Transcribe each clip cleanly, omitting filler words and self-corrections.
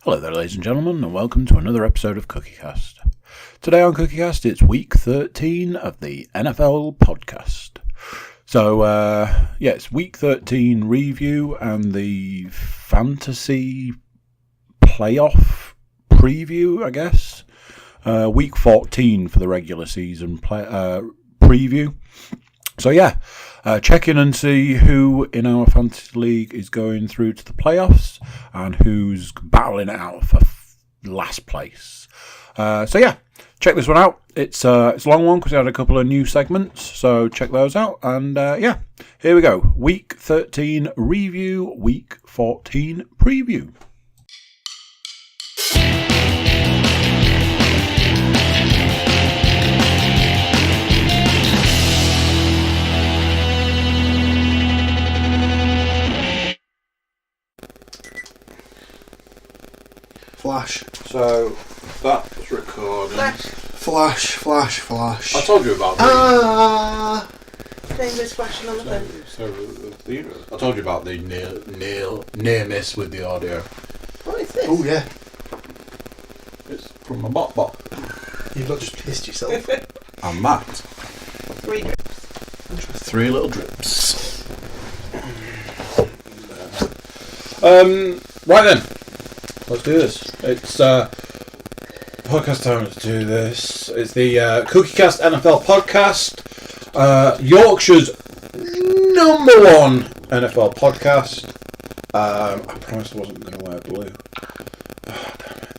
Hello there, ladies and gentlemen, and welcome to another episode of Cookiecast. Today on Cookiecast, it's week 13 of the NFL podcast. So, it's week 13 review and the fantasy playoff preview, I guess. Week 14 for the regular season preview. So, check in and see who in our fantasy league is going through to the playoffs and who's battling it out for last place. Check this one out. It's a long one because we had a couple of new segments, so check those out. And here we go. Week 13 review, week 14 preview. Flash. So that's recording. Flash. I told you about the Name is flashing on the phone. I told you about the near miss with the audio. What is this? Oh yeah. It's from my bot. You've not just pissed yourself. I'm Matt. 3 drips. 3 little drips. Right then. Let's do this. It's podcast time to do this. It's the Cookiecast NFL podcast. Yorkshire's #1 NFL podcast. I promised I wasn't going to wear blue. Oh, damn it.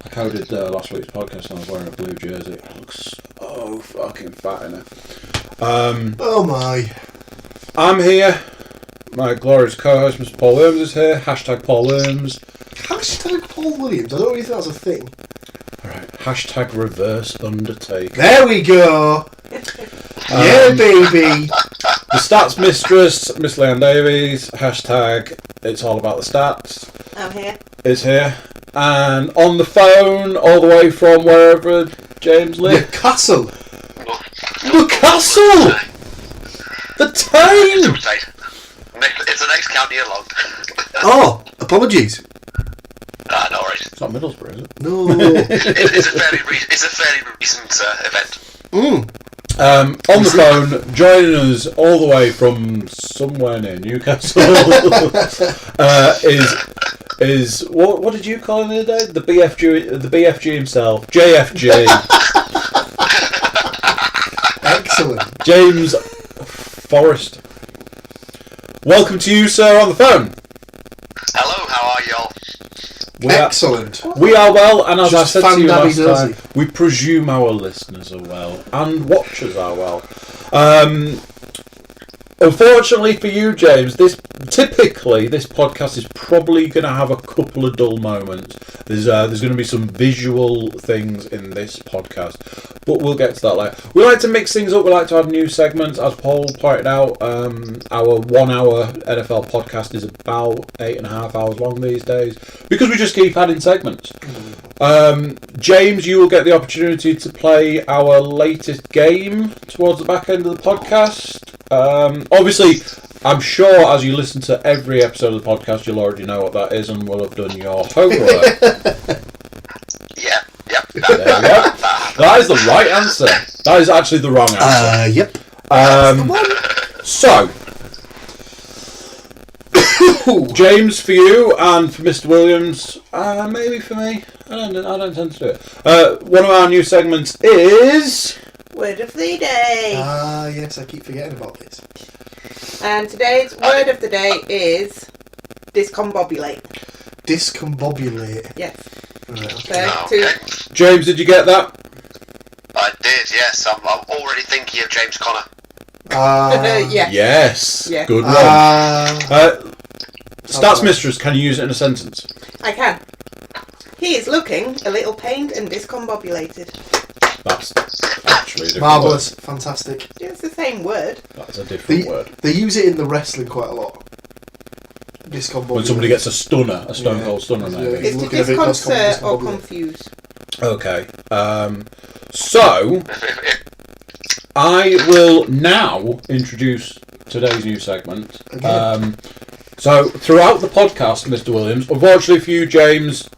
I coded last week's podcast and I was wearing a blue jersey. It looks so fucking fat in it. Oh my. I'm here. My glorious co-host, Mr. Paul Williams, is here. Hashtag Paul Williams. Hashtag Paul Williams. I don't really think that's a thing. Alright. Hashtag Reverse Undertaker. There we go. Yeah, baby. The stats mistress, Miss Leanne Davies. Hashtag It's All About the Stats. I'm here. Is here. And on the phone, all the way from wherever James lives. Newcastle. Newcastle! The town! It's the next county along. Oh, apologies. No worries. It's not Middlesbrough, is it? No. It's a fairly recent event. On the phone, joining us all the way from somewhere near Newcastle, is what did you call him the other day? The BFG himself, JFG. Excellent. James Forrest. Welcome to you, sir, on the phone. Hello, how are y'all? Excellent. We are well, and as Just I said to you last fan-daddy time, we presume our listeners are well, and watchers are well. Unfortunately for you, James, this podcast is probably going to have a couple of dull moments. There's going to be some visual things in this podcast, but we'll get to that later. We like to mix things up. We like to add new segments. As Paul pointed out, our 1 hour NFL podcast is about 8.5 hours long these days because we just keep adding segments. James, you will get the opportunity to play our latest game towards the back end of the podcast. Obviously, I'm sure as you listen to every episode of the podcast, you'll already know what that is and will have done your homework. Yep. There we go. That is the right answer. That is actually the wrong answer. Yep. So, James for you and for Mr. Williams, maybe for me. I don't tend to do it. One of our new segments is Word of the day. Yes, I keep forgetting about this. And today's word of the day is discombobulate. Discombobulate. Yes. Right, So, Okay. James. Did you get that? I did, yes. I'm already thinking of James Conner. yeah. Yes. Yeah. Good one. Stats mistress. Can you use it in a sentence? I can. He is looking a little pained and discombobulated. That's actually a different marvellous. word. Fantastic. It's the same word. That's a different word. They use it in the wrestling quite a lot. Discombobulate. When somebody gets a stunner, a stone cold stunner, maybe. Yeah. It's to looking a bit disconcert or discombobulated. confuse. Okay. So I will now introduce today's new segment. Okay. So throughout the podcast, Mr. Williams, unfortunately for you, James,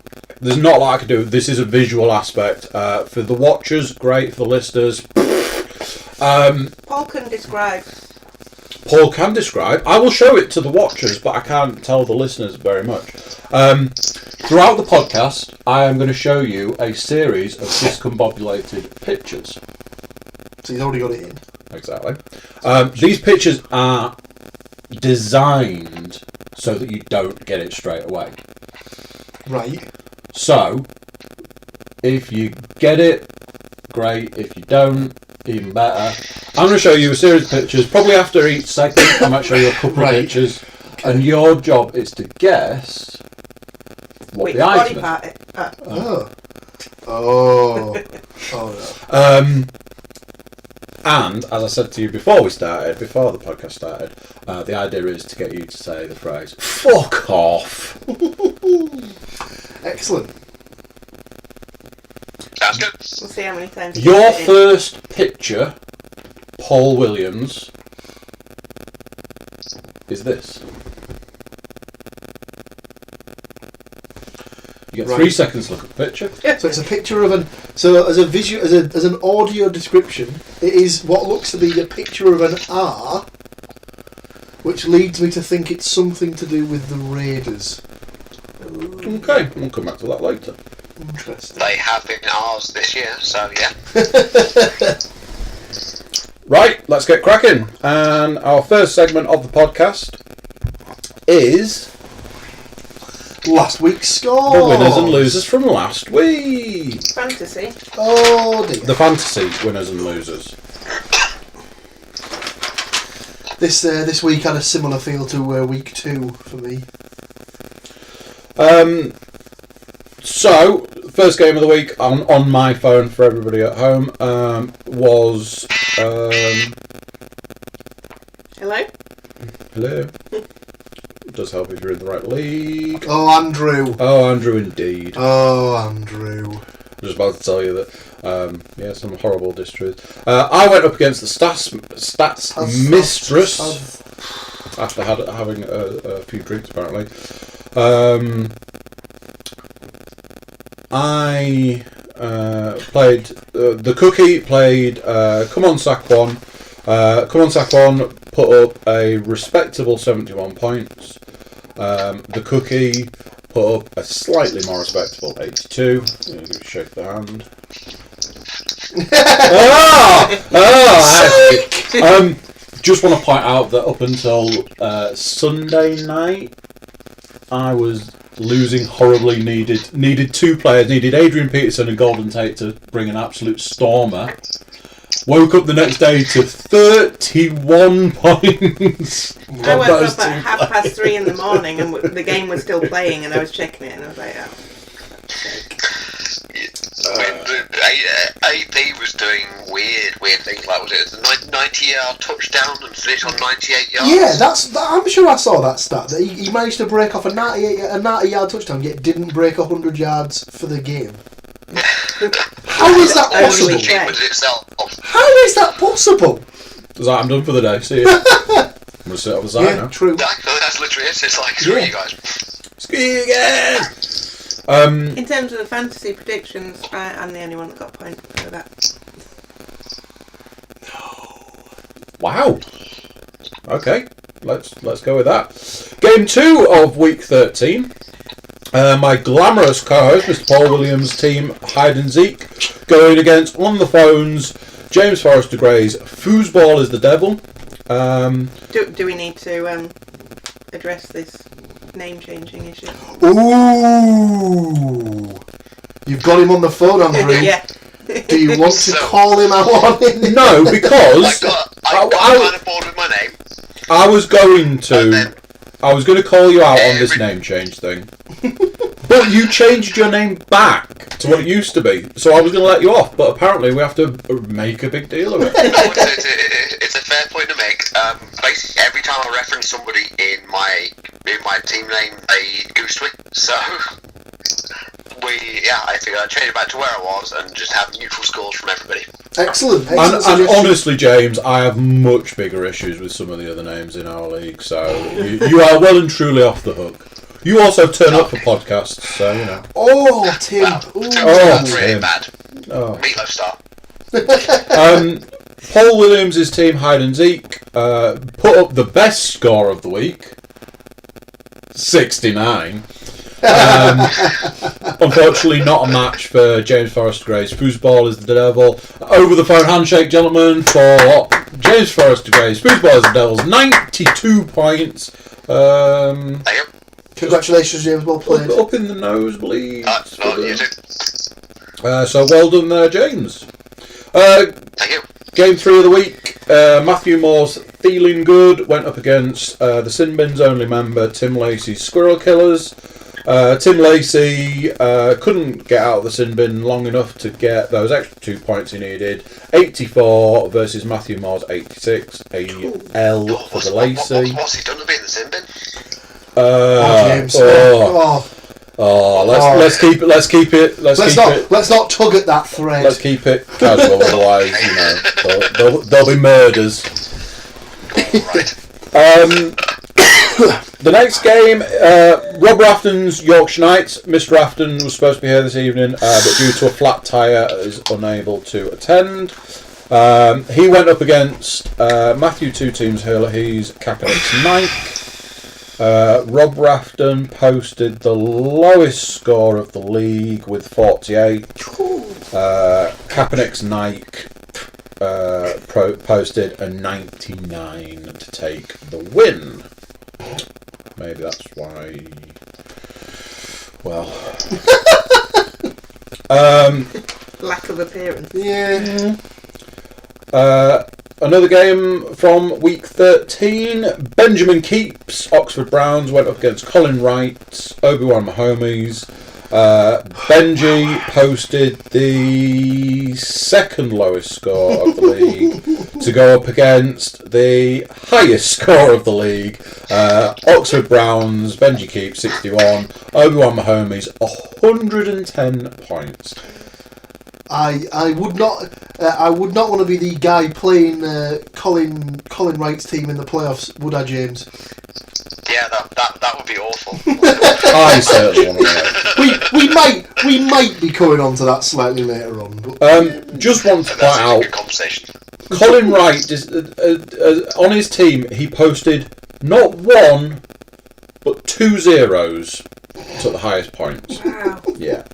there's not a lot I can do. This is a visual aspect. For the watchers, great. For the listeners, Paul can describe. Paul can describe. I will show it to the watchers, but I can't tell the listeners very much. Throughout the podcast, I am going to show you a series of discombobulated pictures. So he's already got it in. Exactly. These pictures are designed so that you don't get it straight away. Right. So, if you get it, great. If you don't, even better. I'm going to show you a series of pictures. Probably after each segment, I might show you a couple of pictures. Okay. And your job is to guess what the item is. Oh no. And, as I said to you before the podcast started, the idea is to get you to say the phrase, "Fuck off." Excellent. Sounds good. We'll see how many times. Your first picture, Paul Williams, is this. You get 3 seconds to look at the picture. So it's a picture of an. So as a visual, as an audio description, it is what looks to be a picture of an R, which leads me to think it's something to do with the Raiders. Okay, we'll come back to that later. Interesting. They have been ours this year, so yeah. Right, let's get cracking. And our first segment of the podcast is last week's score. the winners and losers from last week. Fantasy. Oh dear. The fantasy winners and losers. This week had a similar feel to week 2 for me. So, first game of the week on my phone for everybody at home was... Hello? Hello? It does help if you're in the right league. Oh, Andrew. Oh, Andrew, indeed. Oh, Andrew. I was about to tell you that, some horrible distruth. I went up against the stats mistress after having a few drinks, apparently. I played the Cookie played Come On Sack One. Come On Sack One put up a respectable 71 points. The Cookie put up a slightly more respectable 82. I'm going to shake the hand. Just want to point out that up until Sunday night, I was losing horribly. Needed 2 players. Needed Adrian Peterson and Golden Tate to bring an absolute stormer. Woke up the next day to 31 points. I woke up at 3:30 in the morning and the game was still playing and I was checking it and I was like, AP was doing weird things. Like, was it a 90-yard touchdown and finished on 98 yards? Yeah, I'm sure I saw that stat. That he managed to break off a 90-yard touchdown, yet didn't break 100 yards for the game. How is that possible? How is that possible? I'm done for the day. See you. I'm going to sit on the side now. True. That's literally it. It's like, screw you guys. Screw you guys. in terms of the fantasy predictions, I'm the only one that got a point for that. Wow. Okay, let's go with that. Game 2 of week 13. My glamorous co-host, Mr. Paul Williams' team, Hide and Zeke, going against on the phones, James Forrester Gray's Foosball is the Devil. Do we need to address this name-changing issue? Ooh! You've got him on the phone, Andrew. Yeah. Do you want to call him out on it? No, because I got kind of bored with my name. I was going to call you out on this name change thing. But you changed your name back to what it used to be, so I was going to let you off, but apparently we have to make a big deal of it. It's a fair point to make. Basically, every time I reference somebody in my team name, they goose me. So I think I'll change it back to where I was and just have neutral scores from everybody. Excellent. And honestly, James, I have much bigger issues with some of the other names in our league, so you are well and truly off the hook. You also turn up for podcasts, so you know. Oh, Tim. That's really bad. Oh. Meatloaf star. Paul Williams' team, Hide and Zeke, put up the best score of the week, 69. Unfortunately, not a match for James Forrester Gray's Foosball is the Devil. Over the phone handshake, gentlemen, for James Forrester Gray's Foosball is the Devil's 92 points. Thank you. Congratulations, James. Well played. Up in the nosebleed. No, you too. So well done there, James. Thank you. Game 3 of the week, Matthew Moore's Feeling Good went up against the Sin Bin's only member, Tim Lacey's Squirrel Killers. Tim Lacey couldn't get out of the Sin Bin long enough to get those extra 2 points he needed. 84 versus Matthew Moore's 86. A L for the Lacey. What's he done to be in the Sin Bin? James. Let's keep it. Let's not tug at that thread. Let's keep it casual, otherwise, there'll be murders. Right. The next game, Rob Rafton's Yorkshire Knights. Mr. Rafton was supposed to be here this evening, but due to a flat tyre is unable to attend. He went up against Matthew Two Teams Hurler. He's Kaepernick's 9th. Rob Rafton posted the lowest score of the league with 48. Kaepernick's Nike posted a 99 to take the win. Maybe that's why. Well, Lack of appearance. Yeah. Another game from week 13. Benjamin Keeps, Oxford Browns, went up against Colin Wright, Obi-Wan Mahomes. Benji posted the second lowest score of the league to go up against the highest score of the league. Oxford Browns, Benji Keeps 61, Obi-Wan Mahomes 110 points. I would not want to be the guy playing Colin Wright's team in the playoffs, would I, James? Yeah, that would be awful. I certainly want to know. We might be coming on to that slightly later on. But just want to point That's a out, good conversation. Colin Wright is on his team. He posted not one, but 2 zeros to the highest points. Wow. Yeah.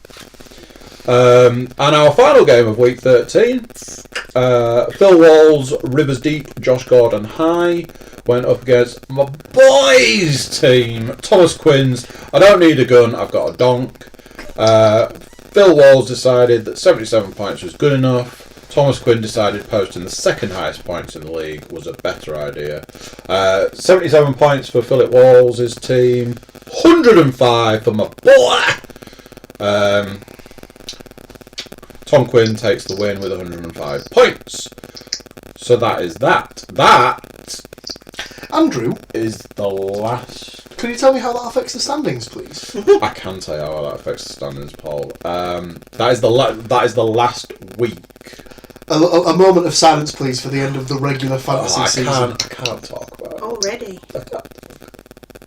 And our final game of week 13, Phil Walls, Rivers Deep, Josh Gordon High went up against my boys team, Thomas Quinn's I Don't Need a Gun, I've Got a Donk. Phil Walls decided that 77 points was good enough. Thomas Quinn decided posting the second highest points in the league was a better idea. 77 points for Philip Walls' team, 105 for my boy. Tom Quinn takes the win with 105 points. So that is that. That, Andrew, is the last. can you tell me how that affects the standings, please? I can tell you how that affects the standings, Paul. That is the last week. A moment of silence, please, for the end of the regular fantasy season. I can't talk about it. Already.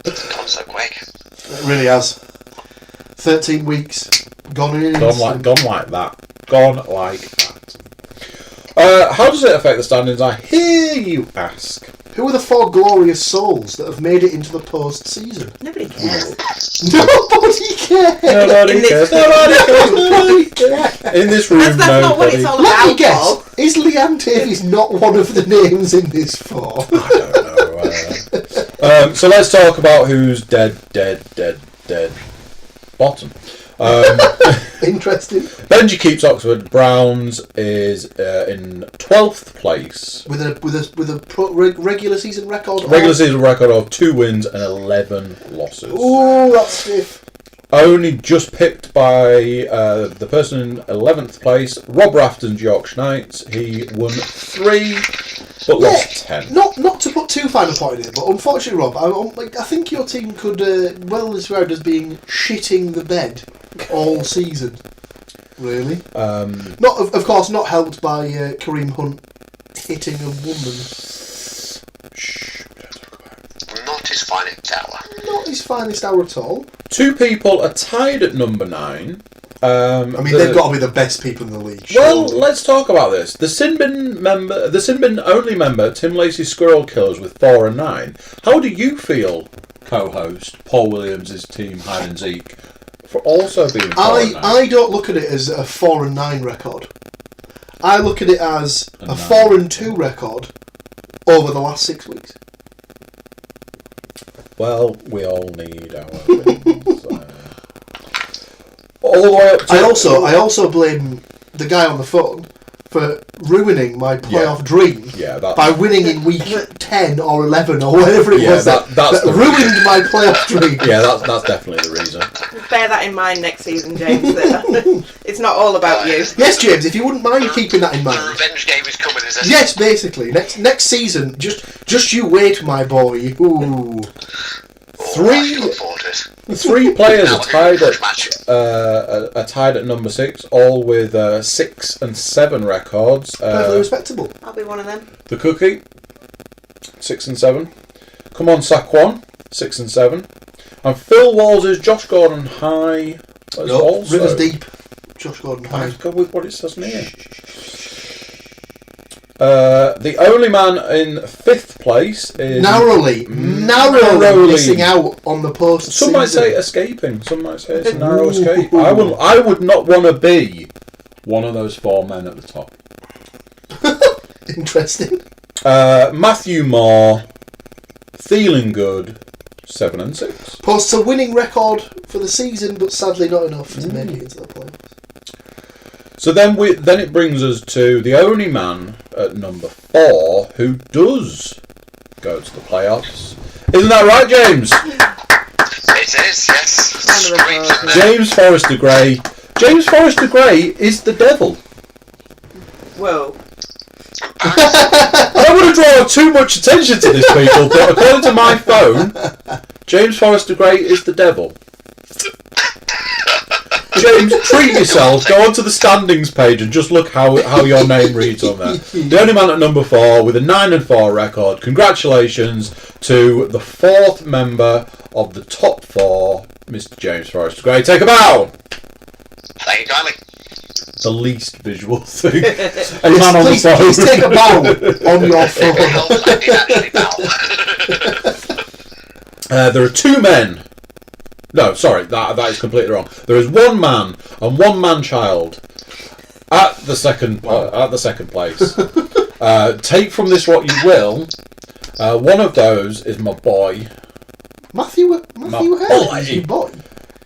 It's gone so quick. It really has. 13 weeks gone in. Gone like that. Gone like that. How does it affect the standings, I hear you ask? Who are the 4 glorious souls that have made it into the post-season? Nobody cares. Nobody cares! Nobody cares. Nobody cares! In this room, That's not what nobody. it's all Let me about, guess, Paul. is Leanne Davies not one of the names in this 4? I don't know. So let's talk about who's dead. Bottom. Interesting. Benji Keeps Oxford Browns is in 12th place. With a regular season record. Regular season record of 2 wins and 11 losses. Ooh, that's stiff. Only just pipped by the person in 11th place, Rob Rafton's Yorkshire Knights. He won 3, but lost 10. Not to put too fine a point in it, but unfortunately, Rob, I think your team could well described as being shitting the bed all season. Really? Not of course not helped by Kareem Hunt hitting a woman. Shh, we don't talk about it. Not his finest hour. not his finest hour at all. 2 people are tied at number 9. They've got to be the best people in the league. Well, let's talk about this. The Sinbin only member, Tim Lacey's Squirrel Killers with 4 and 9. How do you feel, co-host Paul Williams' team Hide and Zeke, for also being 4 and 9? I don't look at it as a 4 and 9 record. I look at it as a 4 and 2 record over the last 6 weeks. Well, we all need our wins. All the way up to... I also blame the guy on the phone for ruining my playoff dream by winning in week 10 or 11 or whatever it was that ruined my playoff dream. Yeah, that's definitely the reason. Bear that in mind next season, James. It's not all about you. Yes, James, if you wouldn't mind keeping that in mind. The revenge game is coming, is it? Yes, basically. Next season, just you wait, my boy. Ooh. Three players are tied at number 6, all with 6 and 7 records. Perfectly respectable. I'll be one of them. The Cookie, 6 and 7. Come on, Saquon, 6 and 7. And Phil Walls' Josh Gordon High. Rivers Deep. Josh Gordon High. Go with what it says here. The only man in 5th place is narrowly missing out on the post. Some might say escaping. Some might say it's a narrow escape. I would not want to be one of those 4 men at the top. Interesting. Matthew Moore, feeling good, 7 and 6. Posts a winning record for the season, but sadly not enough to make it into the playoffs. So then it brings us to the only man at number 4 who does go to the playoffs. Isn't that right, James? It is, yes. James Forrester Gray. James Forrester Gray is the devil. Whoa. I don't want to draw too much attention to this, people, but according to my phone, James Forrester Gray is the devil. James, treat yourself. Go onto the standings page and just look how your name reads on there. The only man at number 4 with a 9 and 4 record. Congratulations to the 4th member of the top 4, Mr. James Forrester Gray. Take a bow. Thank you kindly. The least visual thing. A man on the phone. Please take a bow on your phone. There are 2 men. No, sorry, that is completely wrong. There is 1 man and 1 man-child at the second place. Take from this what you will. One of those is my boy. Matthew Hurley is your boy.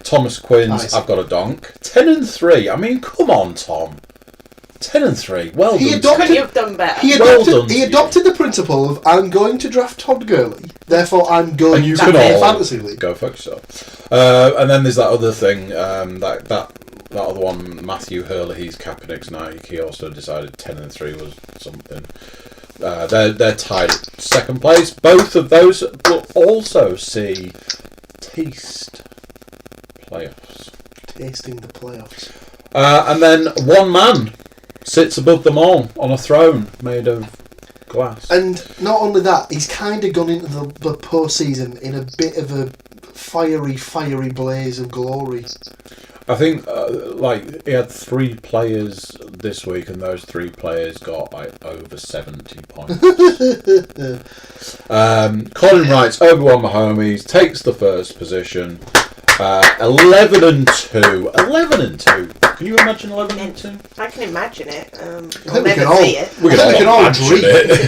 Thomas Quinn's I've Got a Donk. 10 and 3. I mean, come on, Tom. 10 and 3. Well done. Couldn't you have done better? He adopted the principle of I'm going to draft Todd Gurley, therefore I'm going to play a fantasy league. Go fuck yourself. And then there's that other thing, that other one, Matthew Hurley, he's Kaepernick's Nike. He also decided 10 and 3 was something. They're tied at 2nd place. Both of those will also see taste playoffs. Tasting the playoffs. And then 1 man sits above them all on a throne made of glass. And not only that, he's kind of gone into the postseason in a bit of a fiery blaze of glory. I think he had 3 players this week, and those 3 players got over 70 points. Colin writes, Obi-Wan Mahomes takes the 1st position. 11 and 2. 11 and 2. Can you imagine 11 and 2? I can imagine it. I think we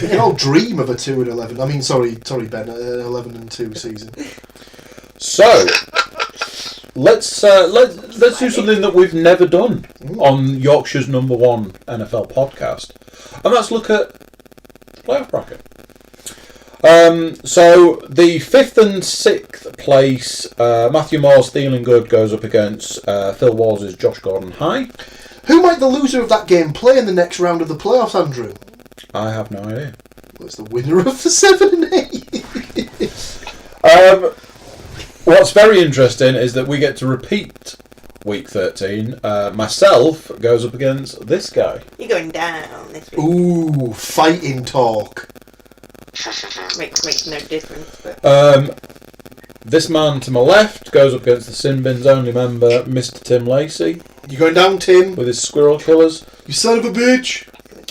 can all dream of a 2 and 11. I mean, sorry, Ben, an 11 and 2 season. So let's do something that we've never done on Yorkshire's number 1 NFL podcast, and let's look at the playoff bracket. So the 5th and 6th place, Matthew Moore's Feeling Good goes up against Phil Walls' Josh Gordon High. Who might the loser of that game play in the next round of the playoffs, Andrew? I have no idea. Well, it's the winner of the 7 and 8. What's very interesting is that we get to repeat week 13. Myself goes up against this guy. You're going down this week. Ooh, fighting talk. Makes no difference. But... This man to my left goes up against the Sin Bin's only member, Mr. Tim Lacey. You going down, Tim? With his squirrel killers. You son of a bitch!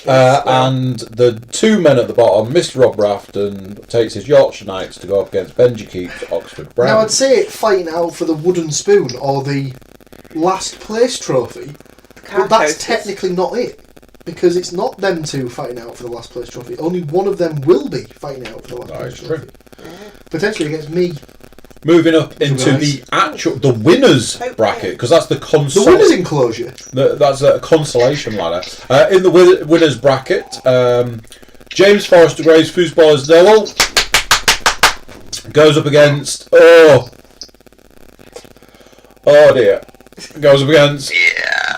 And the two men at the bottom, Mr. Rob Rafton takes his Yorkshire Knights to go up against Benji Keep's Oxford Brown. Now, I'd say fighting out for the wooden spoon or the last place trophy, but that's technically not it. Because it's not them two fighting out for the last place trophy. Only one of them will be fighting out for the last place trophy. Potentially against me. Moving up into the winners bracket, because that's the winners enclosure. That's a consolation ladder. In the winners bracket, James Forrester Gray's Foosballers Noel goes up against oh dear, goes up against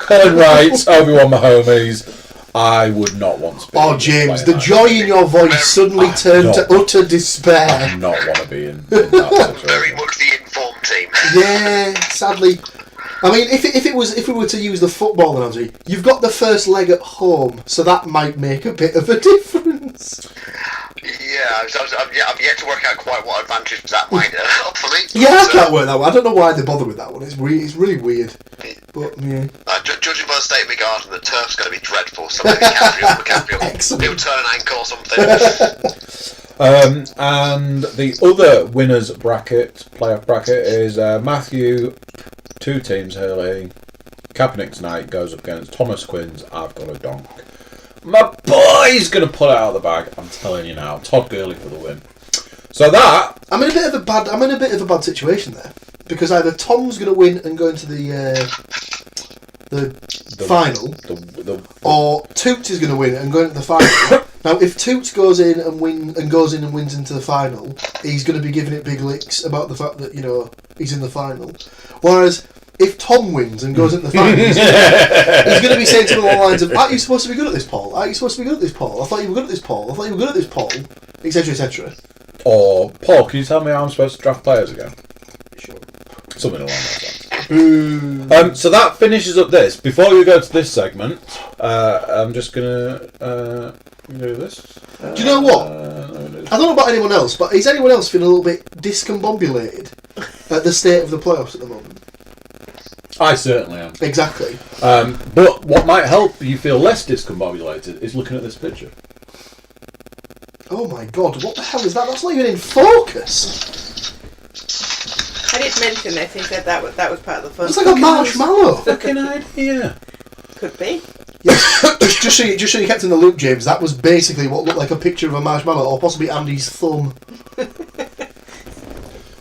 Colin Wright, Obi-Wan Mahomes. I would not want to be. Oh, James, the joy in your voice suddenly turned to utter despair. I do not want to be in that situation. Very much the informed team. Yeah, sadly. I mean, if we were to use the football analogy, you've got the first leg at home, so that might make a bit of a difference. Yeah, I've yet to work out quite what advantage that might have for me. Yeah, I can't work that one. I don't know why they bother with that one. It's really weird. But yeah. Judging by the state of my garden, the turf's going to be dreadful. So maybe Capriel. He'll turn an ankle or something. And the other winners bracket, playoff bracket, is Matthew, 2 teams Hurley. Kaepernick tonight goes up against Thomas Quinn's I've Got a Donk. My boy's going to pull it out of the bag. I'm telling you now. Todd Gurley for the win. So that I'm in a bit of a bad situation there, because either Tom's going to win and go into the final, or Toots is going to win and go into the final. Now, if Toots goes in and wins into the final, he's going to be giving it big licks about the fact that he's in the final. Whereas if Tom wins and goes into the final, he's going to be saying to the lines of, "Aren't you supposed to be good at this, Paul? Aren't you supposed to be good at this, Paul? I thought you were good at this, Paul. I thought you were good at this, Paul," etc., etc. Or, Paul, can you tell me how I'm supposed to draft players again? Sure. Something along those lines. So that finishes up this. Before we go to this segment, I'm just going to do this. Do you know what? I don't know about anyone else, but is anyone else feeling a little bit discombobulated at the state of the playoffs at the moment? I certainly am. Exactly. But what might help you feel less discombobulated is looking at this picture. Oh my god, what the hell is that? That's not even in focus. I did mention this. He said that was part of the fun. It's like a marshmallow. Fucking idea. Could be. Yeah. just so you kept in the loop, James, that was basically what looked like a picture of a marshmallow, or possibly Andy's thumb.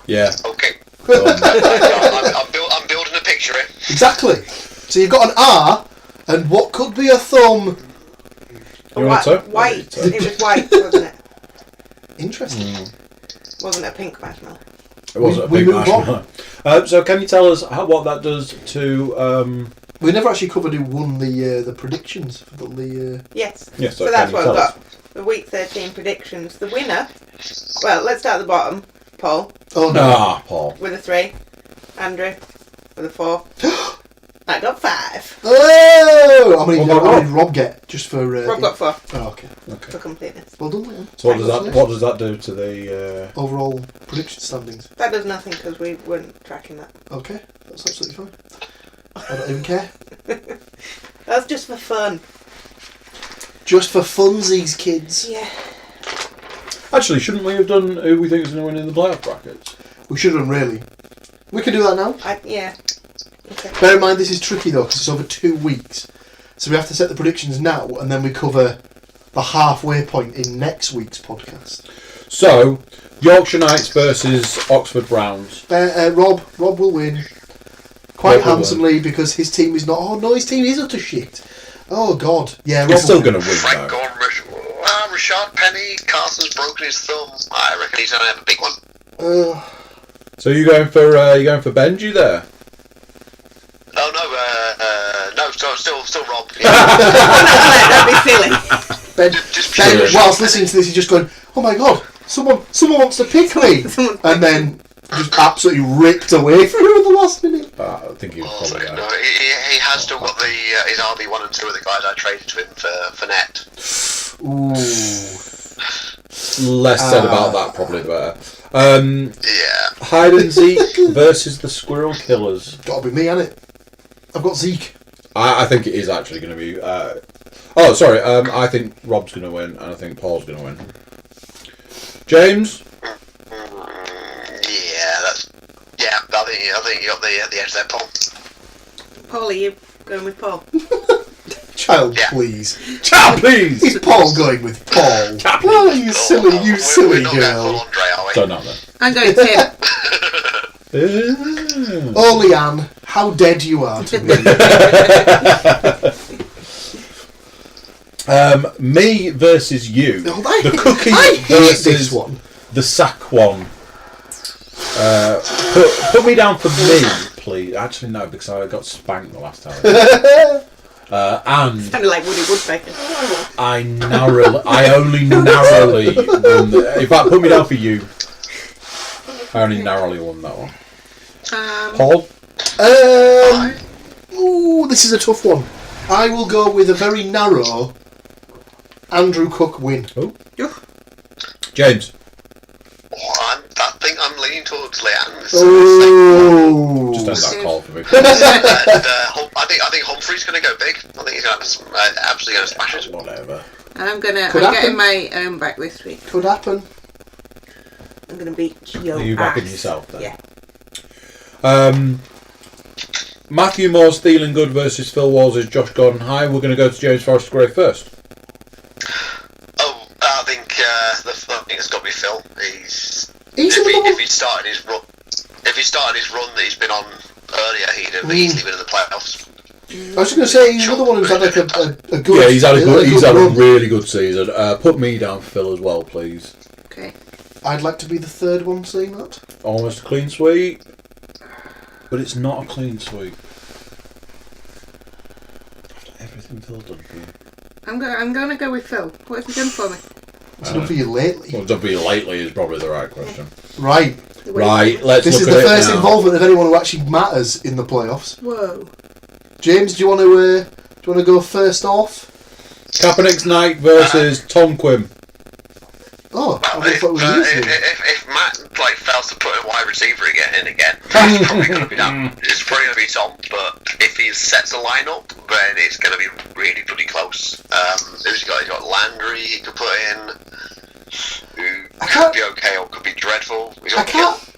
Yeah. Okay. I'm building a picture here. Exactly. So you've got an R, and what could be a thumb? White. It was white, wasn't it? Interesting. Wasn't it a pink marshmallow? It wasn't a big marshmallow. So can you tell us what that does to... We never actually covered who won the predictions for the... Yes. Yes. So that's what I've got. The Week 13 predictions. The winner... Well, let's start at the bottom. Paul. Oh, no. Paul. With a 3. Andrew. With a 4. I got 5. Oh! How many did Rob get? Just for... Rob got 4. Oh, okay. For completeness. Well done, man. So what does that do to the... Overall prediction standings? That does nothing because we weren't tracking that. Okay, that's absolutely fine. I don't even care. That's just for fun. Just for funsies, kids. Yeah. Actually, shouldn't we have done who we think is going to win in the playoff brackets? We should have, really. We can do that now. Yeah. Okay. Bear in mind, this is tricky though, because it's over 2 weeks. So we have to set the predictions now, and then we cover the halfway point in next week's podcast. So, Yorkshire Knights versus Oxford Browns. Rob will win. Quite handsomely, because his team is not... Oh, no, his team is utter shit. Oh, God. Yeah, Rob He's still going to win, Frank though. Gordon, Rashad Penny, Carson's broken his thumb. I reckon he's going to have a big one. So you're going for Benji there? Oh, no, still Rob. Don't be silly. Ben, whilst listening to this, he's just going, oh my God, someone wants to pick me. And then just absolutely ripped away from him at the last minute. I think he was probably no, he has still got his RB1 and 2 of the guys I traded to him for net. Ooh. Less said about that, probably the better. Hide and Zeke versus the Squirrel Killers. Gotta be me, ain't it? I've got Zeke. I think it is actually going to be... I think Rob's going to win, and I think Paul's going to win. James? I think you got the edge there, Paul. Paul, are you going with Paul? Child, please. Child, please! Is Paul going with Paul? Oh, you silly girl. Don't know that. I'm going Tim. Oh, Leanne, how dead you are to me. Me versus you. The cookie versus this one. The sack one. Put me down for me, please. Actually, no, because I got spanked the last time. And Sounded like Woody Woodpecker. I only narrowly won. In fact, put me down for you. I only narrowly won that one. Paul? This is a tough one. I will go with a very narrow Andrew Cook win. Oh. James? I think I'm leaning towards Leanne. Just end that call for me. I think Humphrey's going to go big. I think he's absolutely going to smash it. Whatever. And I'm getting my own back this week. Could happen. I'm going to beat your Are you ass. backing yourself then? Yeah. Matthew Moore's Thielen Good versus Phil Walls' Josh Gordon High. We're going to go to James Forrester Gray first. I think it's got to be Phil. If he started his run that he's been on earlier, he'd have easily been in the playoffs. I was just going to say he's another one who's had like a good. Yeah, he's had a really good season. Put me down for Phil as well, please. Okay. I'd like to be the third one saying that. Almost a clean sweep, but it's not a clean sweep. After everything Phil's done for you. I'm going to go with Phil. What have you done for me? What's done for you lately? Well, done for you lately is probably the right question. Right. Let's this look is at the first now. involvement of anyone who actually matters in the playoffs. Whoa. James, do you want to go first off? Kaepernick's Knight versus Tom Quinn. Oh, I thought it was if Matt fails to put a wide receiver again, it's probably going to be Tom. But if he sets a lineup, then it's going to be really bloody close. He's got Landry he could put in, who could be okay or could be dreadful. I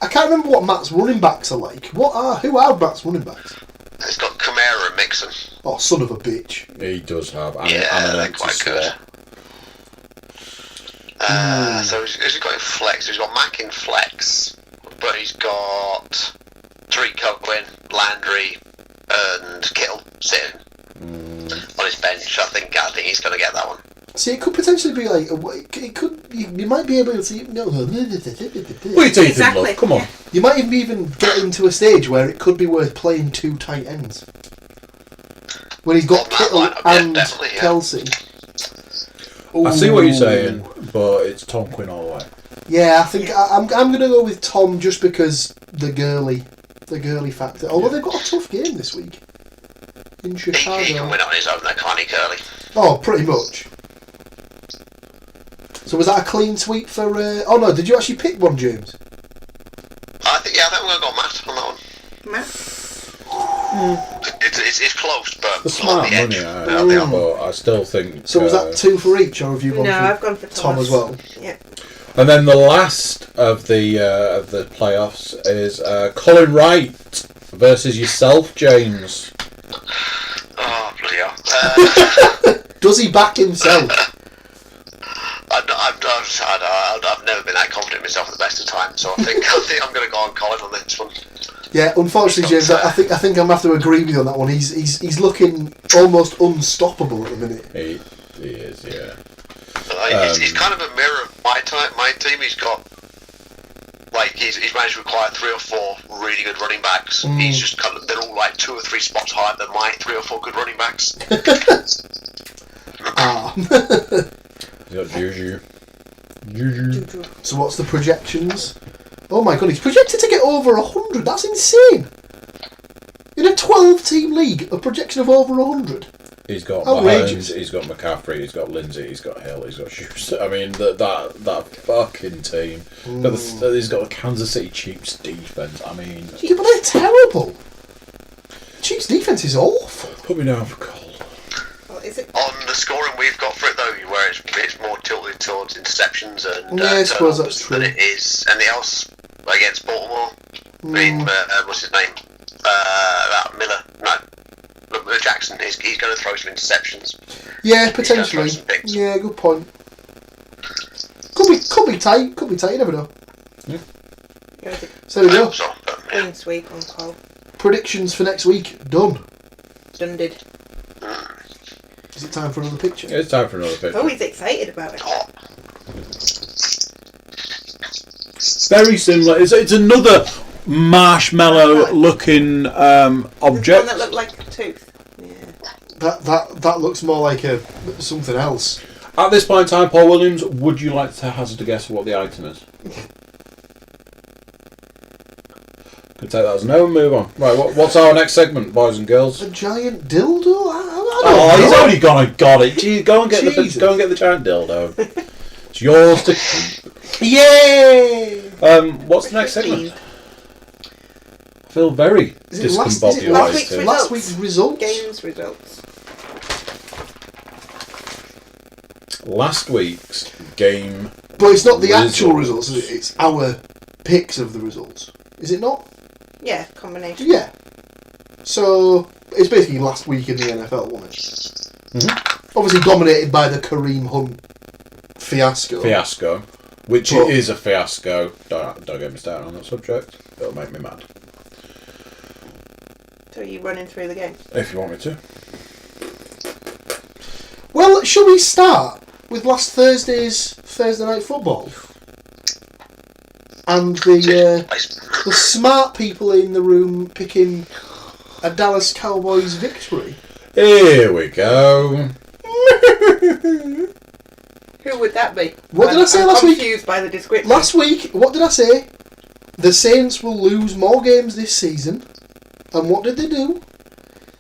can't remember what Matt's running backs are like. Who are Matt's running backs? It's got Kamara and Mixon. Oh, son of a bitch. He does have. They're quite good. So he's got in flex. He's got Mac in flex, but he's got Tariq Cohen, Landry, and Kittle sitting on his bench. I think he's going to get that one. See, it could potentially be like it could. You might be able to. No. What are you taking, Exactly. love? Come on. You might even get into a stage where it could be worth playing two tight ends. When he's got Kittle and Kelsey. I see what you're saying, but it's Tom Quinn all the way. Yeah, I think I'm going to go with Tom just because the girly factor. Although they've got a tough game this week in Chicago. He can win on his own, though, can't he, Curly? Oh, pretty much. So was that a clean sweep for? Oh no, did you actually pick one, James? I think I'm going to go Matt on that one. Matt? It's close, but The smart on the money, edge. but I still think. So was that two for each, or have you gone No, for I've gone for Tom as well? Yeah. And then the last of the playoffs is Colin Wright versus yourself, James. Oh, bloody hell. Does he back himself? I've never been that confident in myself at the best of times, so I think I'm going to go on Colin on this one. Yeah, unfortunately, James, I think I'm gonna have to agree with you on that one. He's looking almost unstoppable at the minute. He is, yeah. He's kind of a mirror of my team. He's got he's managed to acquire 3 or 4 really good running backs. He's just they're all 2 or 3 spots higher than my 3 or 4 good running backs. He's got Juju. So what's the projections? Oh my god, he's projected to get over 100. That's insane. In a 12-team league, a projection of over 100. He's got outrageous. Mahomes, he's got McCaffrey, he's got Lindsay, he's got Hill, he's got Schuster. I mean, that fucking team. He's got a Kansas City Chiefs defense. I mean, yeah, but they're terrible. Chiefs defense is awful. Put me down for cold. Is it? On the scoring we've got for it though, where it's more tilted towards interceptions and Yeah, I suppose that's true. than it is anything else against Baltimore. I mean, what's his name? That Miller. No, Jackson. He's going to throw some interceptions. Yeah, potentially. Yeah, good point. Could be tight. Could be tight. You never know. Yeah. So there we go. Clean sweep on Cole. Predictions for next week done. Done did. Is it time for another picture? Yeah, it's time for another picture. Oh, he's excited about it. Very similar. It's another marshmallow-looking object. One that looked like a tooth. Yeah. That looks more like something else. At this point in time, Paul Williams, would you like to hazard a guess of what the item is? Could take that as no and move on. Right, what's our next segment, boys and girls? A giant dildo? I don't Oh, know. he's already gone and got it. Gee, go and get Jesus. the giant dildo. It's yours to keep. Yay! What's the next segment? I feel very Is it last discombobulated. week's here. Last week's results? Games results. Last week's game. But it's not the actual results, is it? It's our picks of the results. Is it not? Yeah, combination. Yeah. So, it's basically last week in the NFL, wasn't it? Mm-hmm. Obviously dominated by the Kareem Hunt fiasco. Which But- is a fiasco. Don't get me started on that subject. It'll make me mad. So are you running through the game? If you want me to. Well, shall we start with last Thursday's Thursday Night Football? And the smart people in the room picking a Dallas Cowboys victory. Here we go. Who would that be? What did I say last week? Confused by the description. Last week, what did I say? The Saints will lose more games this season. And what did they do?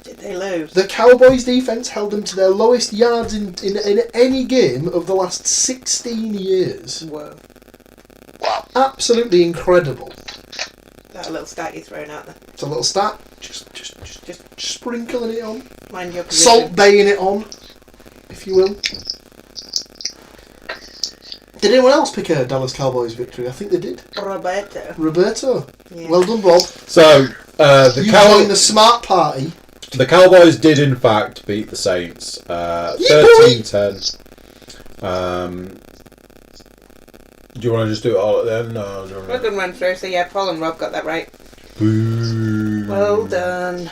Did they lose? The Cowboys defence held them to their lowest yards in any game of the last 16 years. Whoa. Wow. Absolutely incredible. That little stat you're throwing out there. It's a little stat. Just sprinkling it on. Mind your position. Salt baying it on, if you will. Did anyone else pick a Dallas Cowboys victory? I think they did. Roberto. Yeah. Well done, Bob. So, You joined the smart party. The Cowboys did, in fact, beat the Saints 13-10. Do you want to just do it all at the end? No, We're going to run through, so yeah, Paul and Rob got that right. Boo. Well done.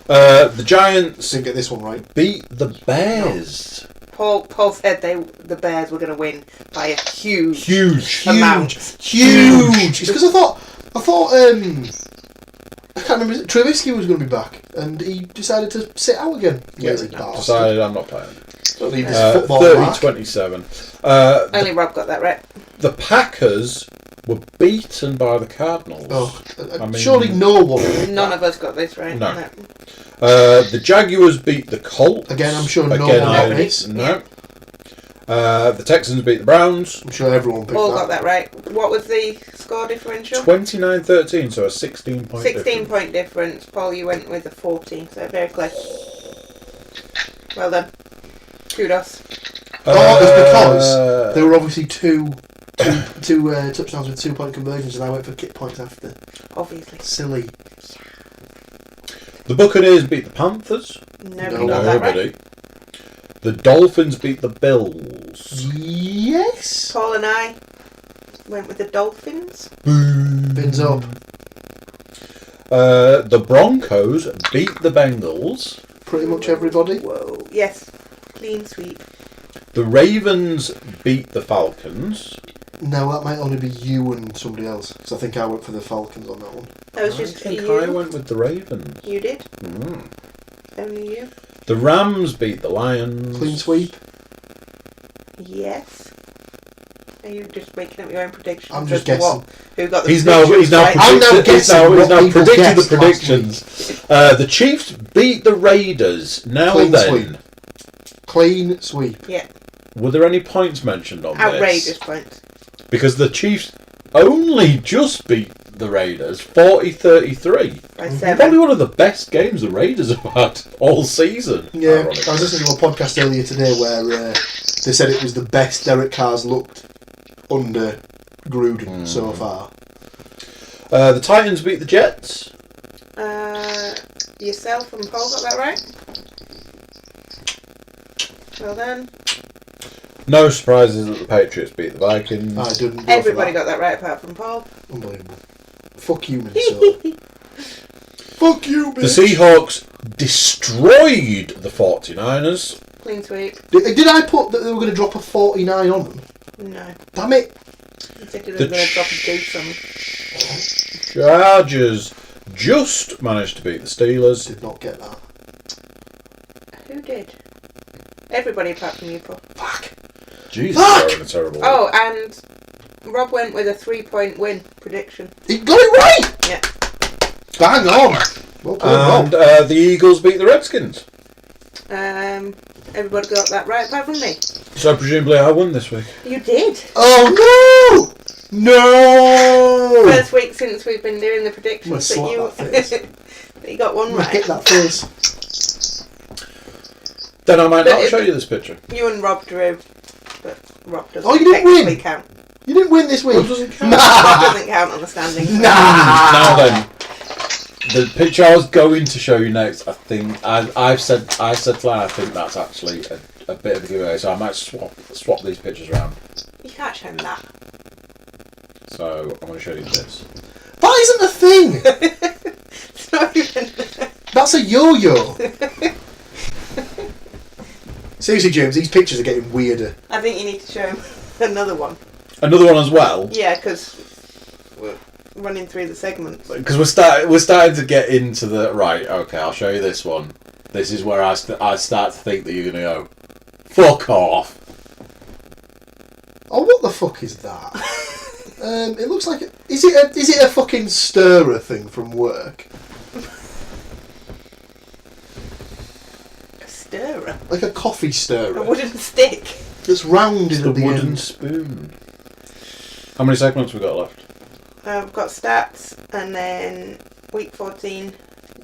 The Giants Didn't get this one right. beat the Bears. Paul said the Bears were going to win by a huge Huge. amount. Huge. It's because I thought I can't remember. Trubisky was going to be back, and he decided to sit out again. Lazy bastard. Decided I'm not playing. Don't need this football 30-27. Only Rob got that right. The Packers were beaten by the Cardinals. Oh, I mean, surely no one. None of us got this right. No. The Jaguars beat the Colts. Again, I'm sure no Again, one got this. No. The Texans beat the Browns. I'm sure everyone picked All that. got that right. What was the score differential? 29-13, so a 16-point 16 point difference. Paul, you went with a 14, so very close. Well done. Kudos. Oh, it's because there were obviously two touchdowns with 2-point conversions, and I went for kick points after. Obviously. Silly. The Buccaneers beat the Panthers. Nobody got that right. Nobody. The Dolphins beat the Bills. Yes. Paul and I went with the Dolphins. Bins up. The Broncos beat the Bengals. Pretty much everybody. Whoa. Yes. Clean sweep. The Ravens beat the Falcons. No, that might only be you and somebody else, because I think I went for the Falcons on that one. That was I just think you. I went with the Ravens. You did? Mm. Only you? The Rams beat the Lions. Clean sweep. Yes. Are you just making up your own predictions? I'm just as to guessing. Who got the He's now predictions right? I'm now guessing he's what now people predicted the guessed last predictions. The Chiefs beat the Raiders. Now Clean then, sweep. Clean sweep. Yeah. Were there any points mentioned on Outrageous this? points. Because the Chiefs only just beat the Raiders 40-33. By 7. Probably one of the best games the Raiders have had all season. Yeah, ironically. I was listening to a podcast earlier today where they said it was the best Derek Carr's looked under Gruden so far. The Titans beat the Jets. Yourself and Paul got that right. Well done. No surprises that the Patriots beat the Vikings. I didn't. Everybody got that right apart from Paul. Unbelievable. Fuck you, Minnesota. Fuck you, bitch. The Seahawks destroyed the 49ers. Clean sweep. Did I put that they were going to drop a 49 on them? No. Damn it. You said they were going to drop a deuce on them. Chargers just managed to beat the Steelers. Did not get that. Who did? Everybody apart from you, Paul. Fuck. Jesus, Fuck! they're in a terrible way. Oh, and Rob went with a 3-point win prediction. He got it right! Yeah. Bang on. Well done, And Rob. the Eagles beat the Redskins. Everybody got that right apart from me. So presumably I won this week. You did. Oh no! No! First week since we've been doing the predictions I'm gonna slap that face. that you got one I'm gonna hit right. that face. Then I might But not if- show you this picture. You and Rob drew, but Rob doesn't Oh, you didn't technically win. count. You didn't win this week. Rob doesn't count. Rob Nah! doesn't count on the standings. Now then, the picture I was going to show you next, I think I've said to Lan, I think that's actually a bit of a giveaway. So I might swap these pictures around. You can't show him that. So I'm going to show you this. That isn't a thing! It's not even... That's a yo-yo! Seriously, James, these pictures are getting weirder. I think you need to show him another one. Another one as well. Yeah, because we're running through the segments. Because we're starting to get into the right. Okay, I'll show you this one. This is where I start to think that you're going to go, fuck off. Oh, what the fuck is that? It looks like... Is it a fucking stirrer thing from work? A stirrer. Like a coffee A stirrer? wooden stick. That's rounded It's the at the wooden end. spoon. How many segments have we got left? I've got stats and then week 14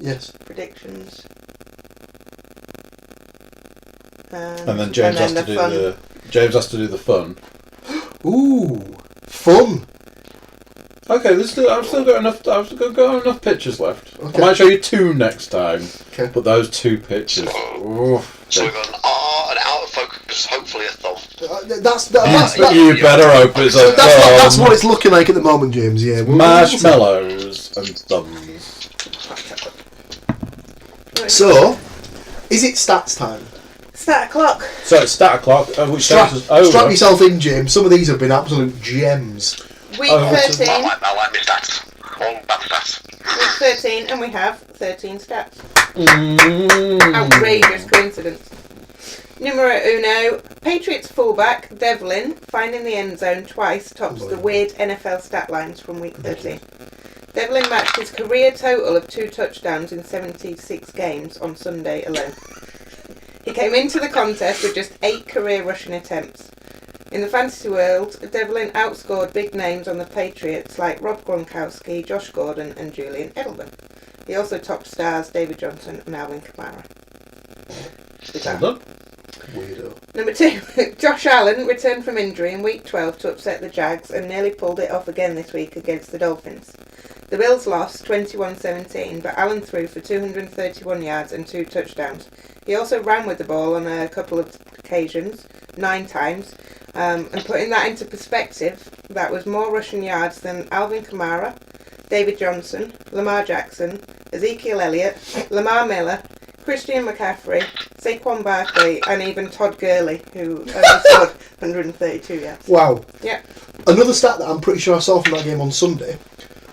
Yes. predictions. And then James has to do fun. James has to do the fun. Ooh, fun. Okay, I've still got enough pictures left. Okay. I might show you two next time. Okay. But those two pictures. Oof, So we've got an R, an out of focus, hopefully a thumb. you better hope it's a that's what it's looking like at the moment, James. Yeah. marshmallows and thumbs. So, is it stats time? Stat o'clock. So it's stat o'clock, which Strap takes us over. yourself in, James. Some of these have been absolute gems. Week Oh, 13. I like my stats. All about stats. Week 13, and we have 13 stats. Mm. Outrageous coincidence. Numero uno, Patriots fullback Devlin finding the end zone twice tops the weird NFL stat lines from week 13. Devlin matched his career total of 2 touchdowns in 76 games on Sunday alone. He came into the contest with just 8 career rushing attempts. In the fantasy world, Devlin outscored big names on the Patriots like Rob Gronkowski, Josh Gordon and Julian Edelman. He also topped stars David Johnson and Alvin Kamara. Well done. Weirdo. Number 2, Josh Allen returned from injury in week 12 to upset the Jags and nearly pulled it off again this week against the Dolphins. The Bills lost 21-17, but Allen threw for 231 yards and 2 touchdowns. He also ran with the ball on a couple of occasions, 9 times, and putting that into perspective, that was more rushing yards than Alvin Kamara, David Johnson, Lamar Jackson, Ezekiel Elliott, Lamar Miller, Christian McCaffrey, Saquon Barkley, and even Todd Gurley, who only scored 132 yards. Wow. Yeah. Another stat that I'm pretty sure I saw from that game on Sunday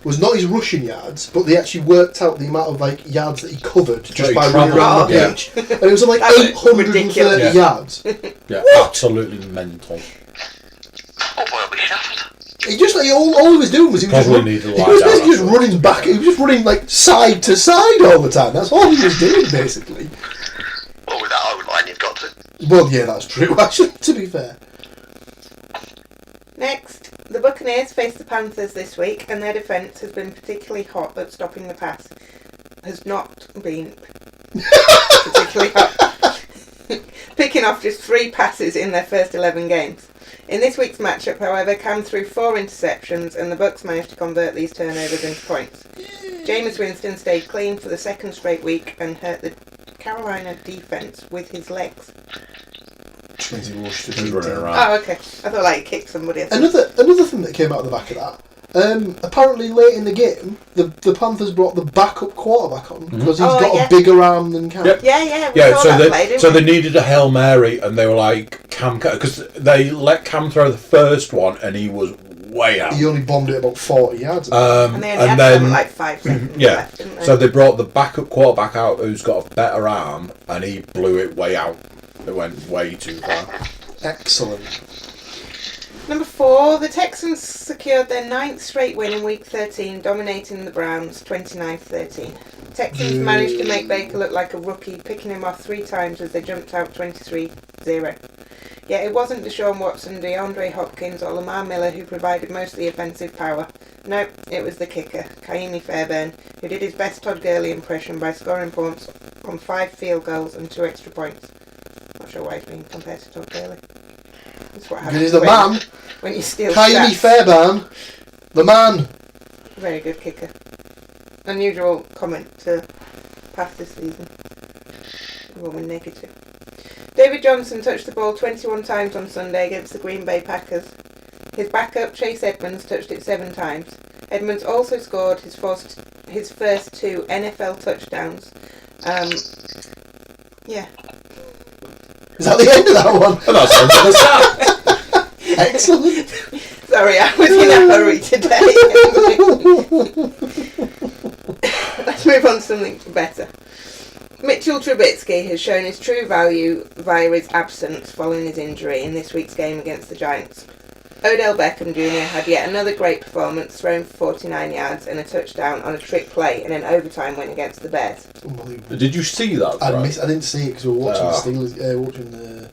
was not his rushing yards, but they actually worked out the amount of yards that he covered just by running around the pitch, and it was like That's 830 ridiculous. yards. Yeah, absolutely mental. Oh boy, I'll be shafted. He just all he was doing was he was Probably need to he lie was down basically just afterwards. running back. He was just running side to side all the time. That's all he was doing basically. Well, with that O line, you've got to. Well, yeah, that's true, actually, to be fair. Next, the Buccaneers face the Panthers this week, and their defence has been particularly hot at stopping the pass. Has not been particularly hot. Picking off just 3 passes in their first 11 games. In this week's matchup, however, Cam threw 4 interceptions, and the Bucs managed to convert these turnovers into points. Jameis Winston stayed clean for the second straight week and hurt the Carolina defence with his legs. He rushed He's running around. Oh, okay. I thought he kicked somebody. Another thing that came out of the back of that. Apparently late in the game, the Panthers brought the backup quarterback on because he's got a bigger arm than Cam. Yep. Yeah. So they needed a Hail Mary, and they were like Cam, because they let Cam throw the first one, and he was way out. He only bombed it about 40 yards. And they only had like 5 seconds left, didn't they? So they brought the backup quarterback out, who's got a better arm, and he blew it way out. It went way too far. Excellent. Number 4, the Texans secured their 9th straight win in Week 13, dominating the Browns 29-13. Texans managed to make Baker look like a rookie, picking him off 3 times as they jumped out 23-0. Yet it wasn't Deshaun Watson, DeAndre Hopkins or Lamar Miller who provided most of the offensive power. No, it was the kicker, Kaimi Fairbairn, who did his best Todd Gurley impression by scoring points on 5 field goals and 2 extra points. Not sure why he's being compared to Todd Gurley. That's what happens. He's the man. When you steal Kaimi Fairbairn, the man. Very good kicker. Unusual comment to pass this season. Roman negative. David Johnson touched the ball 21 times on Sunday against the Green Bay Packers. His backup, Chase Edmonds, touched it 7 times. Edmonds also scored his first 2 NFL touchdowns. Yeah. Is that the end of that one? And that's on the stat. Excellent. Sorry, I was in a hurry today. Let's move on to something better. Mitchell Trubisky has shown his true value via his absence following his injury in this week's game against the Giants. Odell Beckham Jr. had yet another great performance, throwing for 49 yards and a touchdown on a trick play in an overtime win against the Bears. Unbelievable. Did you see that? I didn't see it because we were watching the Steelers, watching the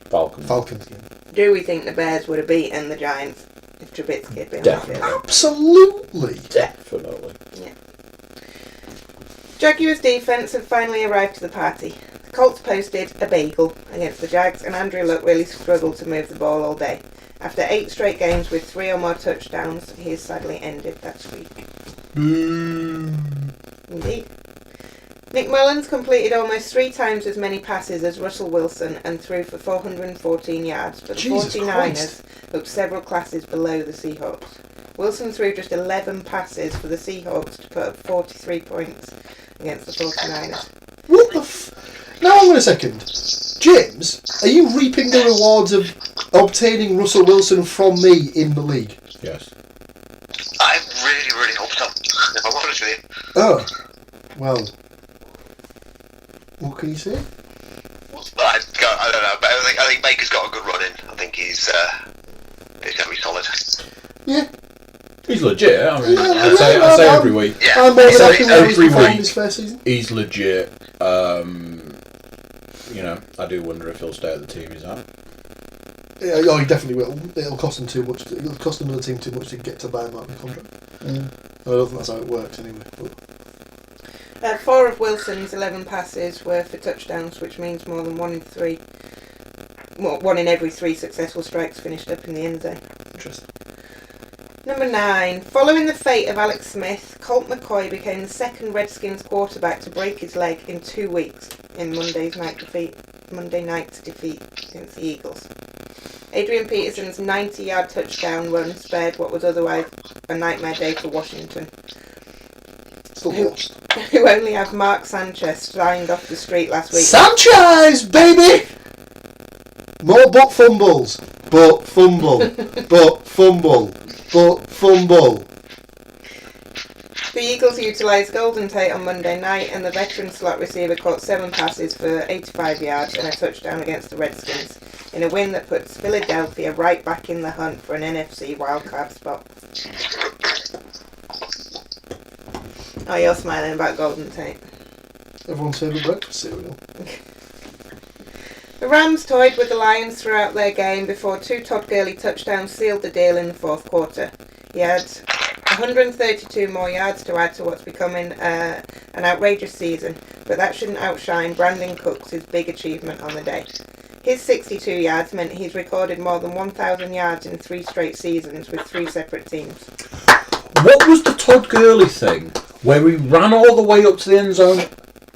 Falcons game. Do we think the Bears would have beaten the Giants if Trubisky had been on the field? Absolutely. Definitely. Yeah. Jaguars' defence had finally arrived to the party. The Colts posted a bagel against the Jags, and Andrew Luck really struggled to move the ball all day. After 8 straight games with 3 or more touchdowns, he has sadly ended that streak. Indeed. Nick Mullins completed almost 3 times as many passes as Russell Wilson and threw for 414 yards, but the 49ers looked several classes below the Seahawks. Wilson threw just 11 passes for the Seahawks to put up 43 points against the 49ers. What the Now, hang on a second. James, are you reaping the rewards of obtaining Russell Wilson from me in the league? Yes. I really, really hope so, if I'm honest with you. Oh. Well. What can you say? I don't know, but I think Baker's got a good run in. I think he's going to be solid. Yeah. He's legit. I mean, I say every week. Yeah. I'm more than happy with every his week. His first season. He's legit. I do wonder if he'll stay at the team he's at. Yeah, he definitely will. It'll cost him too much. It'll cost another team too much to get to buy him out of the contract. I don't think that's how it works anyway. But 4 of Wilson's 11 passes were for touchdowns, which means more than 1 in every 3 successful strikes finished up in the end zone. interesting. Number 9. Following the fate of Alex Smith, Colt McCoy became the second Redskins quarterback to break his leg in 2 weeks in Monday night's defeat against the Eagles. Adrian Peterson's 90-yard touchdown run spared what was otherwise a nightmare day for Washington, who only have Mark Sanchez signed off the street last week. Sanchez, baby! More butt fumbles. But fumble. But fumble. But fumble. The Eagles utilised Golden Tate on Monday night, and the veteran slot receiver caught 7 passes for 85 yards and a touchdown against the Redskins, in a win that puts Philadelphia right back in the hunt for an NFC wildcard spot. Oh, you're smiling about Golden Tate. Everyone's favourite breakfast cereal. The Rams toyed with the Lions throughout their game before 2 Todd Gurley touchdowns sealed the deal in the fourth quarter. He had 132 more yards to add to what's becoming an outrageous season, but that shouldn't outshine Brandon Cooks' big achievement on the day. His 62 yards meant he's recorded more than 1,000 yards in 3 straight seasons with 3 separate teams. What was the Todd Gurley thing where he ran all the way up to the end zone,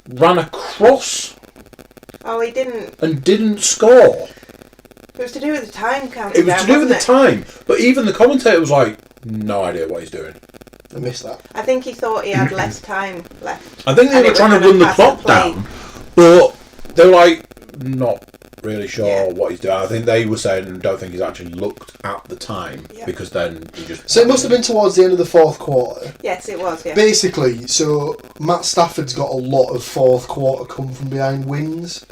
ran across? Oh, he didn't. And didn't score. It was to do with the time counting. It was to do with the time, but even the commentator was like, no idea what he's doing. I missed that. I think he thought he had less time left. I think they were trying to run the clock down, but they were like, not really sure what he's doing. I think they were saying, don't think he's actually looked at the time, because then he just... So it must have been towards the end of the fourth quarter. Yes, it was, yeah. Basically, so Matt Stafford's got a lot of fourth quarter come from behind wins.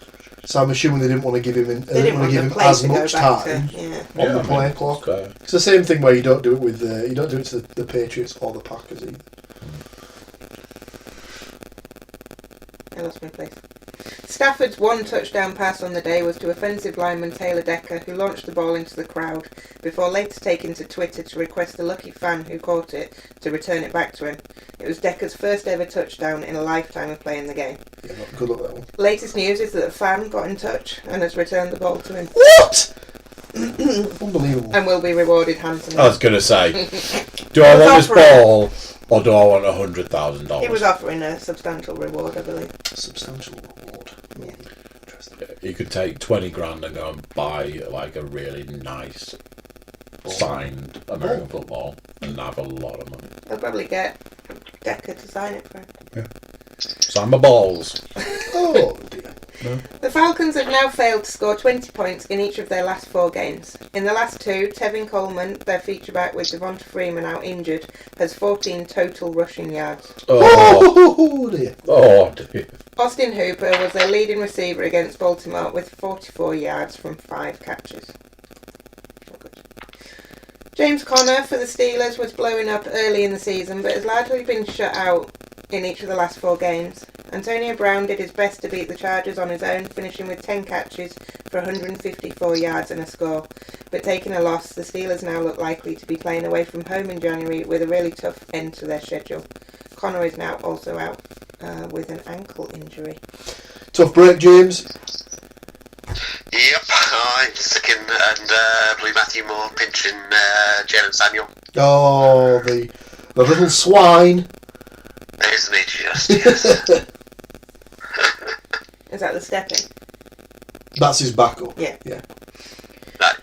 So I'm assuming they didn't want to give him as much time on the play clock. It's the same thing where you don't do it with to the Patriots or the Packers either. I lost my place. Stafford's 1 touchdown pass on the day was to offensive lineman Taylor Decker, who launched the ball into the crowd before later taking to Twitter to request the lucky fan who caught it to return it back to him. It was Decker's first ever touchdown in a lifetime of playing the game. Yeah, good luck that one. Latest news is that a fan got in touch and has returned the ball to him. What? Unbelievable. And will be rewarded handsomely. I was going to say, do I want this ball or do I want $100,000? He was offering a substantial reward, I believe. Substantial reward. Yeah. Interesting. You could take 20 grand and go and buy like a really nice signed American football and have a lot of money. They'll probably get Decker to sign it for him. Yeah. Sign my balls. Oh dear. No. The Falcons have now failed to score 20 points in each of their last 4 games. In the last 2, Tevin Coleman, their feature back with Devonta Freeman out injured, has 14 total rushing yards. Oh dear. Oh dear. Austin Hooper was their leading receiver against Baltimore with 44 yards from 5 catches. James Conner for the Steelers was blowing up early in the season, but has largely been shut out in each of the last 4 games. Antonio Brown did his best to beat the Chargers on his own, finishing with 10 catches for 154 yards and a score. But taking a loss, the Steelers now look likely to be playing away from home in January with a really tough end to their schedule. Conner is now also out with an ankle injury. Tough break, James. Yep, I'm sticking and I believe Matthew Moore pinching Jalen Samuel. Oh, the little swine. Isn't he just? Yes. Is that the stepping? That's his backup. Yeah. Right.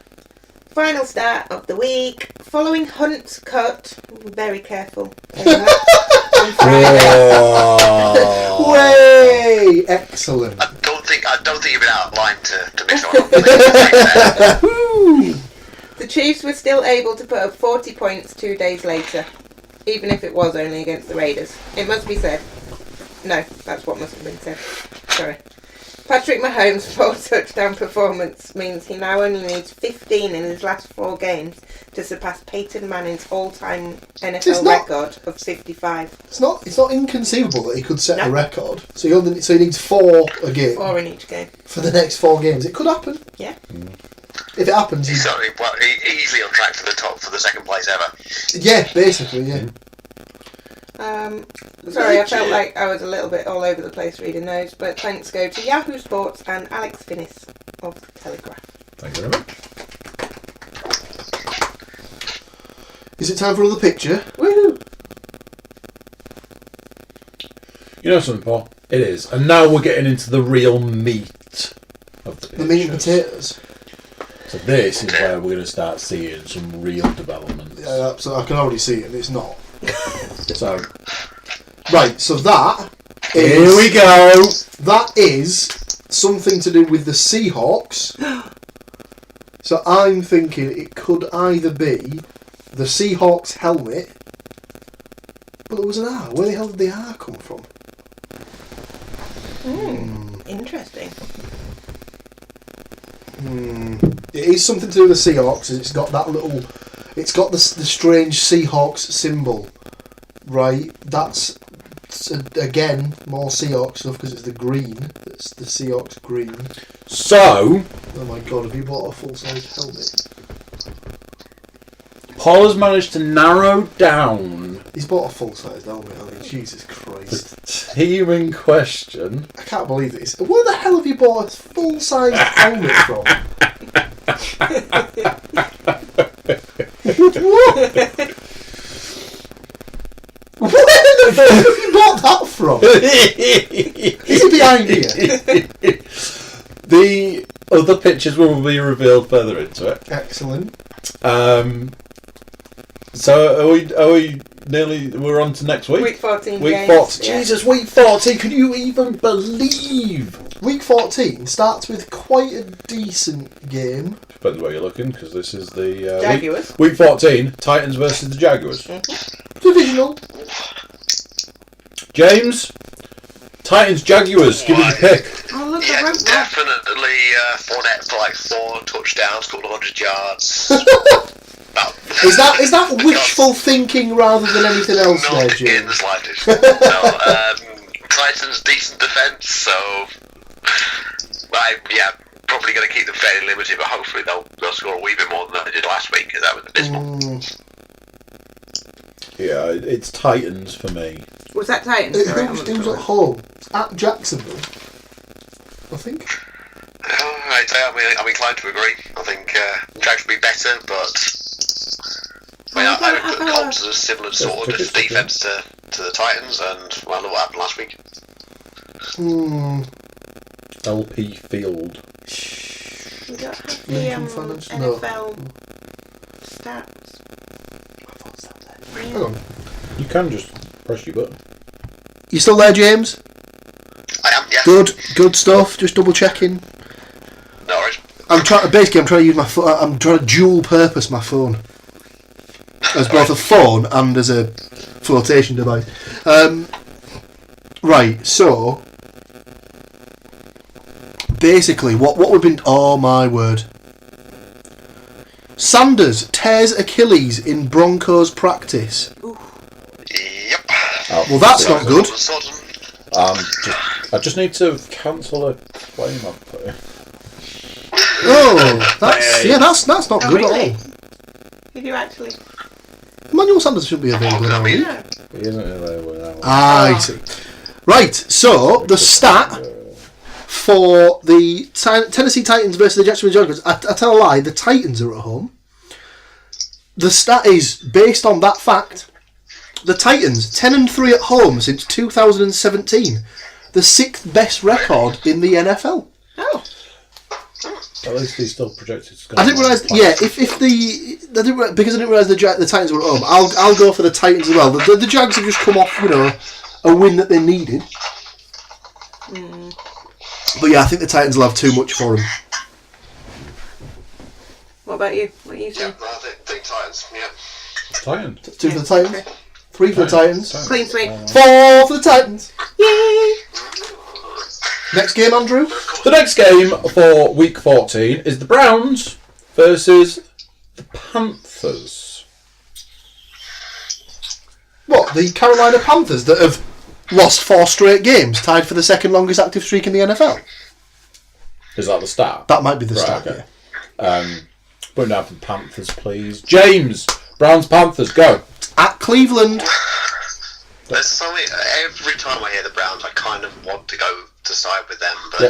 Final start of the week. Following Hunt's cut, very careful. On Friday. Oh. Way! Excellent. I don't think you've been out of line to miss one. The Chiefs were still able to put up 40 points 2 days later, even if it was only against the Raiders. It must be said. No, that's what must have been said. Sorry. Patrick Mahomes' 4-touchdown performance means he now only needs 15 in his last 4 games to surpass Peyton Manning's all-time NFL record of 55. It's not inconceivable that he could set a record. So he needs 4 a game. 4 in each game. For the next 4 games. It could happen. Yeah. If it happens, he's easily on track for the second place ever. Yeah, basically, yeah. Sorry, I felt like I was a little bit all over the place reading those, but thanks go to Yahoo Sports and Alex Finnis of The Telegraph. Thank you very much. Is it time for another picture? Woohoo! You know something, Paul? It is. And now we're getting into the real meat of the pictures. The meat and potatoes. So this is where we're going to start seeing some real developments. Yeah, so I can already see it, and it's not. So, right, so that is... Here we go! That is something to do with the Seahawks. So I'm thinking it could either be the Seahawks helmet, but there was an R. Where the hell did the R come from? Interesting. It is something to do with the Seahawks. It's got that little... It's got the strange Seahawks symbol. Right? That's again, more Seahawks stuff because it's the green. It's the Seahawks green. So... Oh my god, have you bought a full-size helmet? Paul has managed to narrow down... He's bought a full-size helmet, I mean, Jesus Christ. The team in question. I can't believe this. Where the hell have you bought a full-size helmet from? What? Where the fuck have you bought that from? Is it behind here? The other pictures will be revealed further into it. Excellent. So are we nearly? We're on to next week. Week 14. Week 14. Yeah. Jesus, week 14. Can you even believe? Week 14 starts with quite a decent game. Depends where you're looking, because this is the Jaguars. Week 14. Titans versus the Jaguars. Mm-hmm. Divisional. James. Titans, Jaguars. Give me the pick. Oh, look, Yeah, the rope. definitely Fournette for like 4 touchdowns, couple of 100 yards. Is that wishful thinking rather than anything else there, Not Jim? in the slightest. No, Titans decent defence, so probably going to keep them fairly limited, but hopefully they'll score a wee bit more than they did last week, because that was abysmal. Yeah, it's Titans for me. Was that Titans? Who's at home? At Jacksonville, I think. I'm inclined to agree. I think Jags will be better, but I would put the Colts as a similar sort of defence to the Titans, and well, look what happened last week. LP Field. We don't have the Lincoln Finance? No. NFL stats. Hang on. You can just press your button. You still there, James? I am, yeah. Good stuff. Just double checking. No worries. I'm trying to use my phone. I'm trying to dual purpose my phone as both a phone and as a flotation device. Right. So basically, what we've been. Oh my word! Sanders tears Achilles in Broncos practice. Yep. Well, that's not good. I just need to cancel a claim I've put in. Oh, that's not good Really? at all. Did you actually? Emmanuel Sanders should be available now. mean? No. He isn't available now. I see. Right, so the stat for the Tennessee Titans versus the Jacksonville Jaguars. I tell a lie, the Titans are at home. The stat is based on that fact. The Titans 10-3 at home since 2017, the 6th best record in the NFL. Oh. At least he's still projected to score. I didn't realise. Yeah, because I didn't realise the Titans were at home. I'll go for the Titans as well. The Jags have just come off, a win that they needed. But yeah, I think the Titans will have too much for them. What about you? What are you saying? I think Titans, yeah. Titans. 2 for the Titans, 3 for the Titans, Clean sweep. 4 for the Titans. Yay! Next game, Andrew. The next game for Week 14 is the Browns versus the Panthers. What, the Carolina Panthers that have lost 4 straight games, tied for the second longest active streak in the NFL? Is that the start? That might be the Right, start, okay. yeah. Put down for the Panthers, please. James, Browns, Panthers, go. At Cleveland. There's something, every time I hear the Browns, I kind of want to go to side with them, but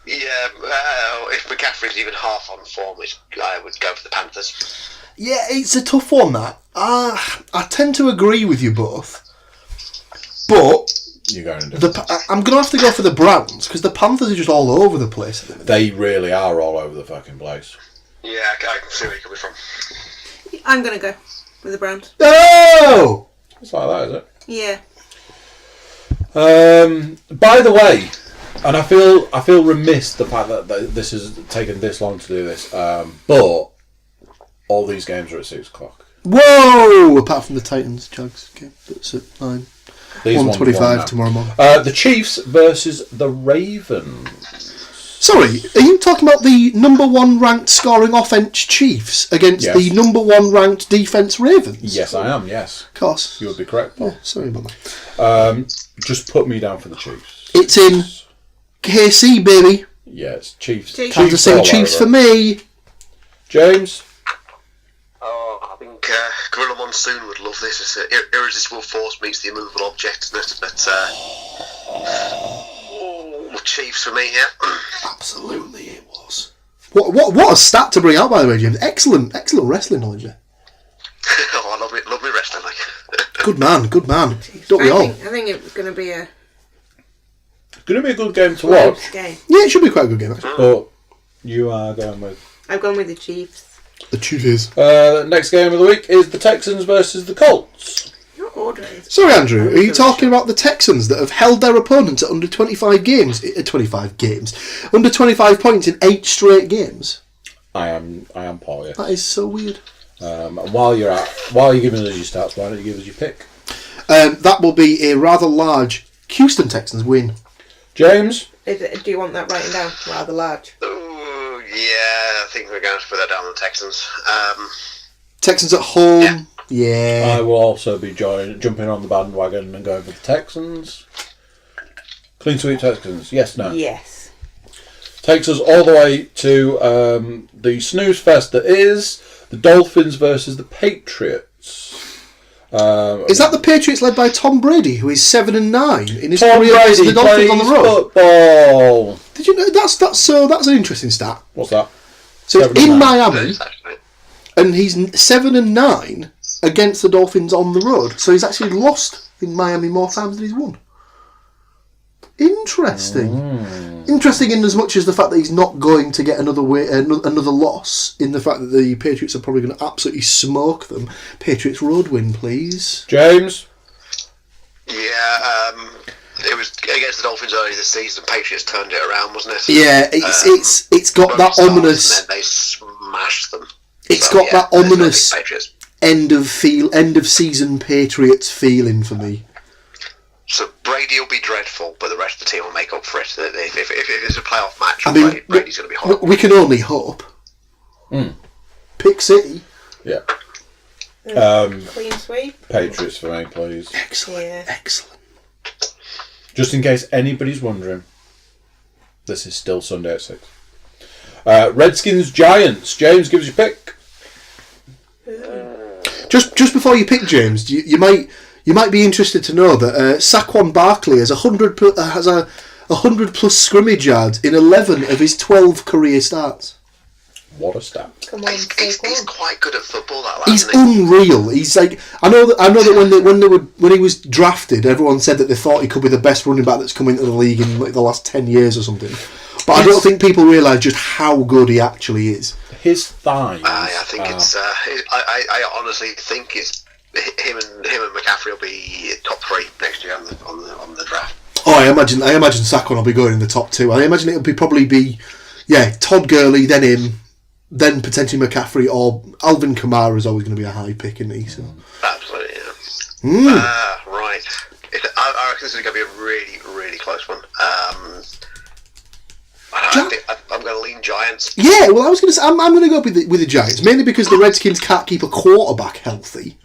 if McCaffrey's even half on form, I would go for the Panthers. Yeah, it's a tough one, that. I tend to agree with you both, but You're going to I'm going to have to go for the Browns, because the Panthers are just all over the place at the minute. They really are all over the fucking place. Yeah, I can see where you're coming from. I'm going to go with the Browns. Oh! It's like that, is it? Yeah. By the way, and I feel remiss the fact that this has taken this long to do this, but all these games are at 6 o'clock. Whoa! Apart from the Titans Jags game, that's at 9. These 1:25 tomorrow morning. The Chiefs versus the Ravens. Sorry, are you talking about the number 1 ranked scoring offense Chiefs against the number 1 ranked defense Ravens? Yes, I am, yes. Of course. You would be correct, Paul. Yeah, sorry about that. Just put me down for the Chiefs. It's in KC, baby. Yeah, it's Chiefs. Time to say Chiefs for me. James? Oh, I think Gorilla Monsoon would love this. It's an irresistible force meets the immovable object, isn't it? But, Chiefs for me, yeah. Absolutely, it was. What a stat to bring out, by the way, James. Excellent wrestling knowledge there. Oh, I love me wrestling, like. Good man. Don't we all? I think it's going to be a good game to watch. game. Yeah, it should be quite a good game, actually. But you are going with... I've gone with the Chiefs. The Chiefs. Next game of the week is the Texans versus the Colts. Your order is... Sorry, Andrew, are you talking about the Texans that have held their opponents at under 25 games? Under 25 points in 8 straight games? I am Paul, yes. That is so weird. And while you're giving us your stats, why don't you give us your pick? That will be a rather large Houston Texans win. James? Do you want that writing down? Rather large. Ooh, yeah, I think we're going to put that down on the Texans. Texans at home. Yeah. I will also be jumping on the bandwagon and going for the Texans. Clean sweep Texans. Yes, no? Yes. Takes us all the way to the snooze fest that is the Dolphins versus the Patriots. Is that the Patriots led by Tom Brady, who is 7-9 in his Tom career versus Brady the Dolphins on the road? Football. Did you know that's an interesting stat. What's that? So it's in 7-9. Miami, and he's 7-9 against the Dolphins on the road. So he's actually lost in Miami more times than he's won. Interesting. Interesting in as much as the fact that he's not going to get another loss, in the fact that the Patriots are probably going to absolutely smoke them. Patriots road win, please. James? Yeah, it was against the Dolphins earlier this season. Patriots turned it around, wasn't it? Yeah, it's got that ominous. And then they smashed them. It's got that ominous end of season Patriots feeling for me. So Brady will be dreadful, but the rest of the team will make up for it. If it's a playoff match, I mean, Brady's going to be horrible. We can only hope. Pick City. Yeah. Clean sweep. Patriots for me, please. Excellent. Just in case anybody's wondering, this is still Sunday at 6. Redskins Giants. James, give us your pick. Just before you pick, James, you might be interested to know that Saquon Barkley has 100 plus scrimmage yards in 11 of his 12 career starts. What a stat! Come on, he's quite good at football. That lad, he's unreal. He's like I know that when he was drafted, everyone said that they thought he could be the best running back that's come into the league in like the last 10 years or something. But I don't think people realise just how good he actually is. His thighs. I think it's. I honestly think it's him and McCaffrey will be top 3 next year on the draft. Oh, I imagine Saquon will be going in the top 2. I imagine it'll probably be Todd Gurley, then him, then potentially McCaffrey, or Alvin Kamara is always going to be a high pick, isn't he? So. Absolutely, yeah. Right. I reckon this is going to be a really, really close one. I'm going to lean Giants. Yeah, well, I was going to say I'm going to go with the Giants, mainly because the Redskins can't keep a quarterback healthy,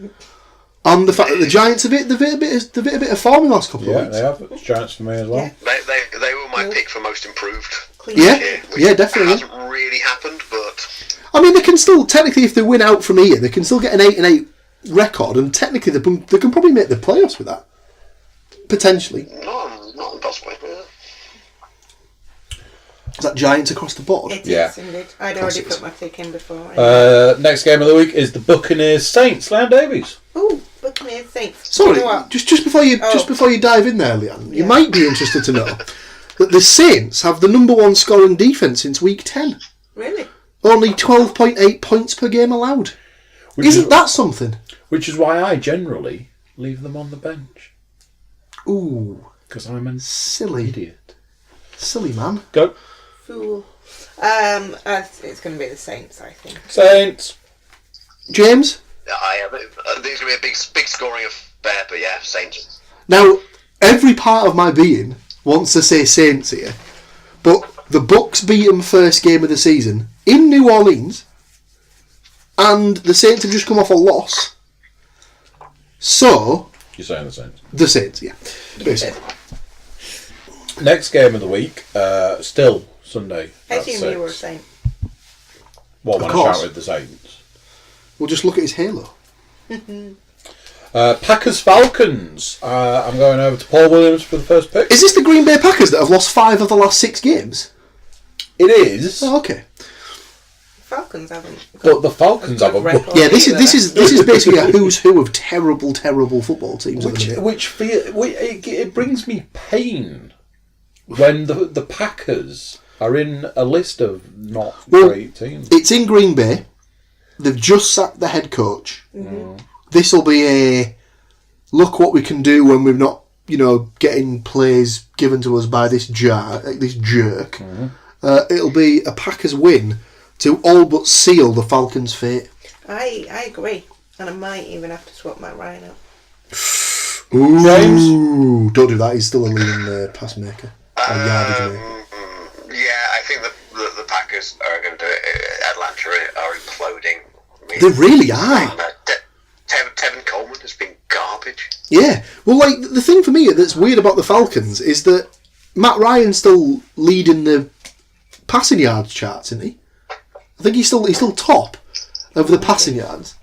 and the fact that the Giants have hit a bit of form in the last couple of weeks. Yeah, they have. It's Giants for me as well. Yeah. They were my pick for most improved. Yeah, definitely. Hasn't really happened, but I mean, they can still technically, if they win out from here, they can still get an 8-8 record, and technically they can probably make the playoffs with that, potentially. Not impossible. Yeah. Is that Giants across the board? It is indeed. I'd already put my pick in before. Next game of the week is the Buccaneers Saints. Leanne Davies. Oh, Buccaneers Saints. Sorry, just before you dive in there, Leanne, you might be interested to know that the Saints have the number 1 scoring defence since week 10. Really? Only 12.8 points per game allowed. Isn't that something? Which is why I generally leave them on the bench. Ooh. Because I'm a silly idiot. Silly man. Go. Fool. It's going to be the Saints, I think. Saints. James? I think it's going to be a big scoring affair, but yeah, Saints. Now, every part of my being wants to say Saints here, but The Bucks beat them first game of the season in New Orleans, and the Saints have just come off a loss. So... You're saying the Saints? The Saints, yeah. Basically. Next game of the week, still Sunday. I assume you were saying. What, when I shout with the Saints? We'll just look at his halo. Packers-Falcons. I'm going over to Paul Williams for the first pick. Is this the Green Bay Packers that have lost 5 of the last 6 games? It is. Oh, okay. Falcons haven't. But the Falcons haven't. Yeah, this is basically a who's who of terrible football teams. It brings me pain when the Packers are in a list of not great teams. It's in Green Bay. They've just sacked the head coach. Mm-hmm. This will be a look what we can do when we're not, getting plays given to us by this jerk. Mm-hmm. It'll be a Packers win to all but seal the Falcons' fate. I agree, and I might even have to swap Matt Ryan out. Ooh, James? Don't do that. He's still a leading pass maker. Yardage maker. Yeah, I think the Packers are going to do it. Atlanta are imploding. They really are. Tevin Coleman has been garbage. Yeah. Well, the thing for me that's weird about the Falcons is that Matt Ryan's still leading the passing yards charts, isn't he? I think he's still top of the passing yards,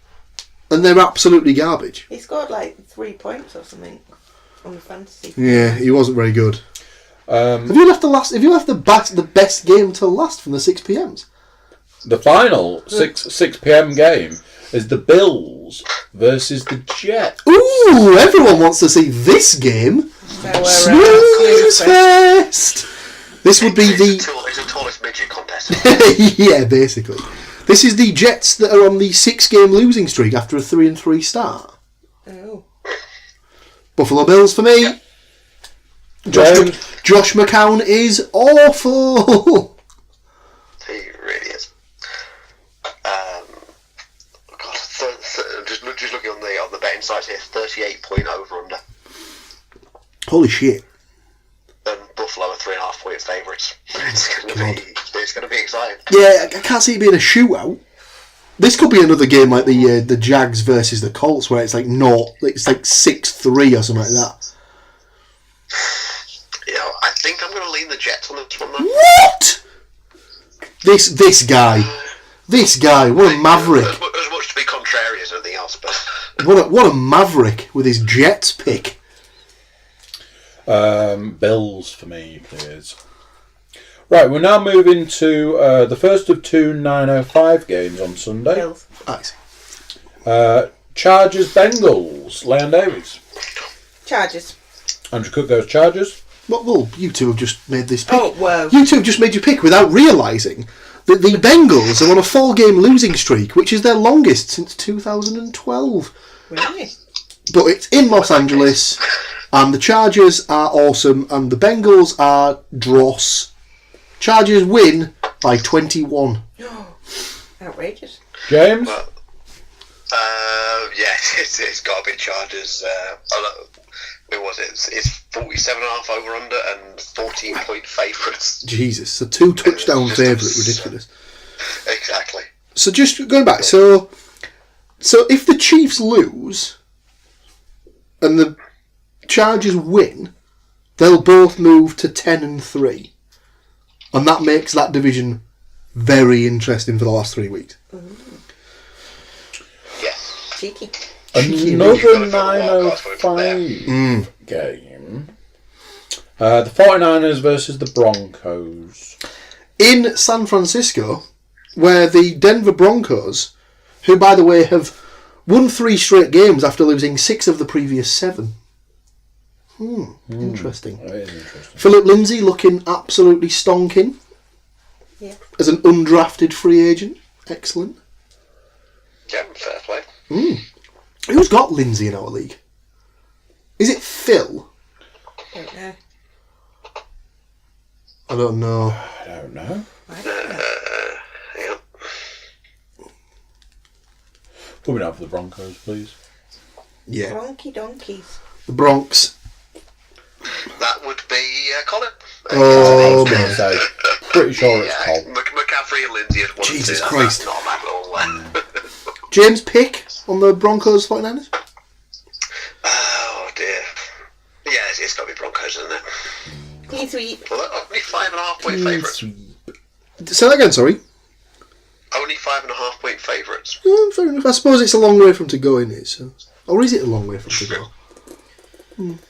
and they're absolutely garbage. He scored 3 points or something on the fantasy. Yeah, he wasn't very good. Have you left the best game till last from the 6 p.m.s? The final 6 p.m. game is the Bills versus the Jets. Ooh, everyone wants to see this game. Snooze fest. This would be it's the tallest midget contest. Yeah, basically. This is the Jets that are on the 6-game losing streak after a 3-3 start. Oh. Buffalo Bills for me. Josh McCown is awful. He really is. Just looking on the betting sites here, 38-point over under. Holy shit. And Buffalo are 3.5 points favourites. It's going to be exciting. Yeah, I can't see it being a shootout. This could be another game like the Jags versus the Colts, where it's like 6-3 or something like that. I think I'm going to lean the Jets on this one. Though. What? This guy, what a maverick! As much to be contrary as anything else, but what a maverick with his Jets pick. Bills for me, please. Right, we're now moving to the first of 2 9:05 games on Sunday. Bills. Nice. Chargers Bengals. Leon Davies. Chargers. Andrew Cook goes Chargers. Well, you two have just made this pick. Oh, wow. You two have just made your pick without realising that the Bengals are on a 4-game losing streak, which is their longest since 2012. Really? But it's in Los Angeles, and the Chargers are awesome, and the Bengals are dross. Chargers win by 21. Outrageous. James? It's got to be Chargers. Who was it? It's 47.5 over under and 14-point favourites. Jesus, a 2-touchdown favourite, ridiculous. Exactly. So just going back, so if the Chiefs lose and the Chargers win, they'll both move to 10-3, and that makes that division very interesting for the last 3 weeks. Yes. Cheeky. Another 9:05 game. The 49ers versus the Broncos. In San Francisco, where the Denver Broncos, who by the way have won 3 straight games after losing 6 of the previous 7. Interesting. That is interesting. Philip Lindsay looking absolutely stonking. Yeah. As an undrafted free agent. Excellent. Yeah, fair play. Who's got Lindsay in our league? Is it Phil? I don't know. I don't know. I don't know. Yeah. Put me down for the Broncos, please. Yeah. Bronky donkeys. The Bronx. That would be Colin. Oh, I was going to say, pretty sure it's Cole. McCaffrey and Lindsay had won. Jesus Christ. That's not a bad little James, pick on the Broncos 49ers? Oh dear. Yeah, it's got to be Broncos, isn't it? Clean sweep. Well, only 5.5 point favourites. Say that again, sorry. Only 5.5 point favourites. Fair enough. I suppose it's a long way from to go, in it? So. Or is it a long way from to go?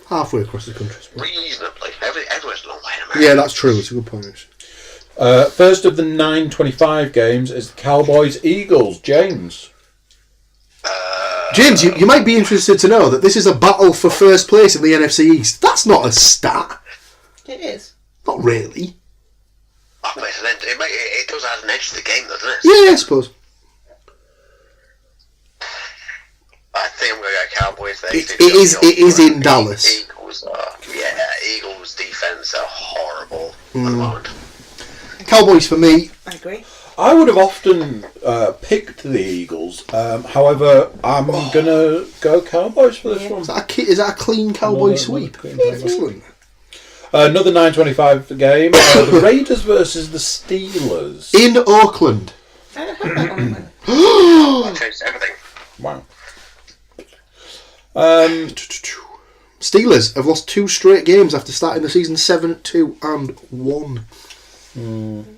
Halfway across the country. Reasonably. Everywhere's a long way in America. Yeah, that's true. It's a good point, actually. First of the 9:25 games is the Cowboys-Eagles. James. James, you might be interested to know that this is a battle for first place in the NFC East. That's not a stat. It is. Not really. Oh, but it does add an edge to the game, doesn't it? Yeah, I suppose. I think I'm going to go Cowboys. It is in Dallas. Eagles defense are horrible at the moment. Cowboys for me. I agree. I would have often picked the Eagles. However, I'm going to go Cowboys for this one. Is that a clean Cowboy sweep? Excellent. Another 9:25 game. The Raiders versus the Steelers. In Auckland. I don't have that on there. That changed everything. Wow. Steelers have lost 2 straight games after starting the season 7-2-1.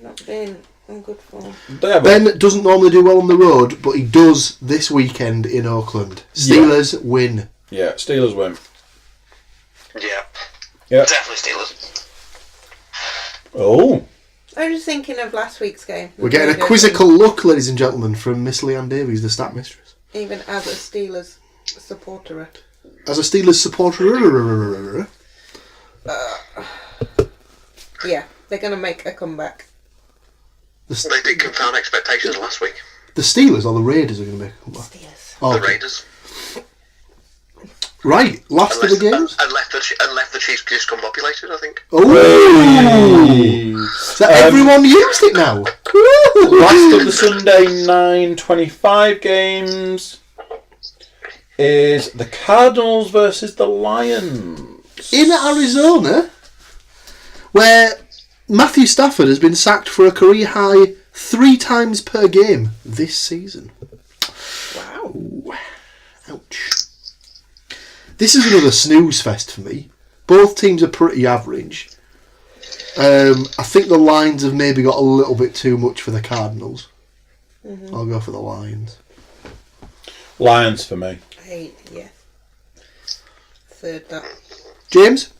Not been in good form. Ben doesn't normally do well on the road, but he does this weekend in Auckland. Steelers win. Yeah, Steelers win. Yeah. Definitely Steelers. Oh. I was just thinking of last week's game. We're getting a quizzical look, ladies and gentlemen, from Miss Leanne Davies, the stat mistress. Even as a Steelers supporter. As a Steelers supporter... Yeah, they're going to make a comeback. They did confound expectations last week. The Steelers or the Raiders are going to make a comeback? Steelers. Oh, the Raiders. Right, last of the games? Unless the Chiefs discombobulated, I think. Oh! So everyone used it now. Last of the Sunday 9:25 games is the Cardinals versus the Lions. In Arizona, where Matthew Stafford has been sacked for a career high 3 times per game this season. Wow. Ouch. This is another snooze fest for me. Both teams are pretty average. I think the Lions have maybe got a little bit too much for the Cardinals. Mm-hmm. I'll go for the Lions. Lions for me. Yeah. Third that. James?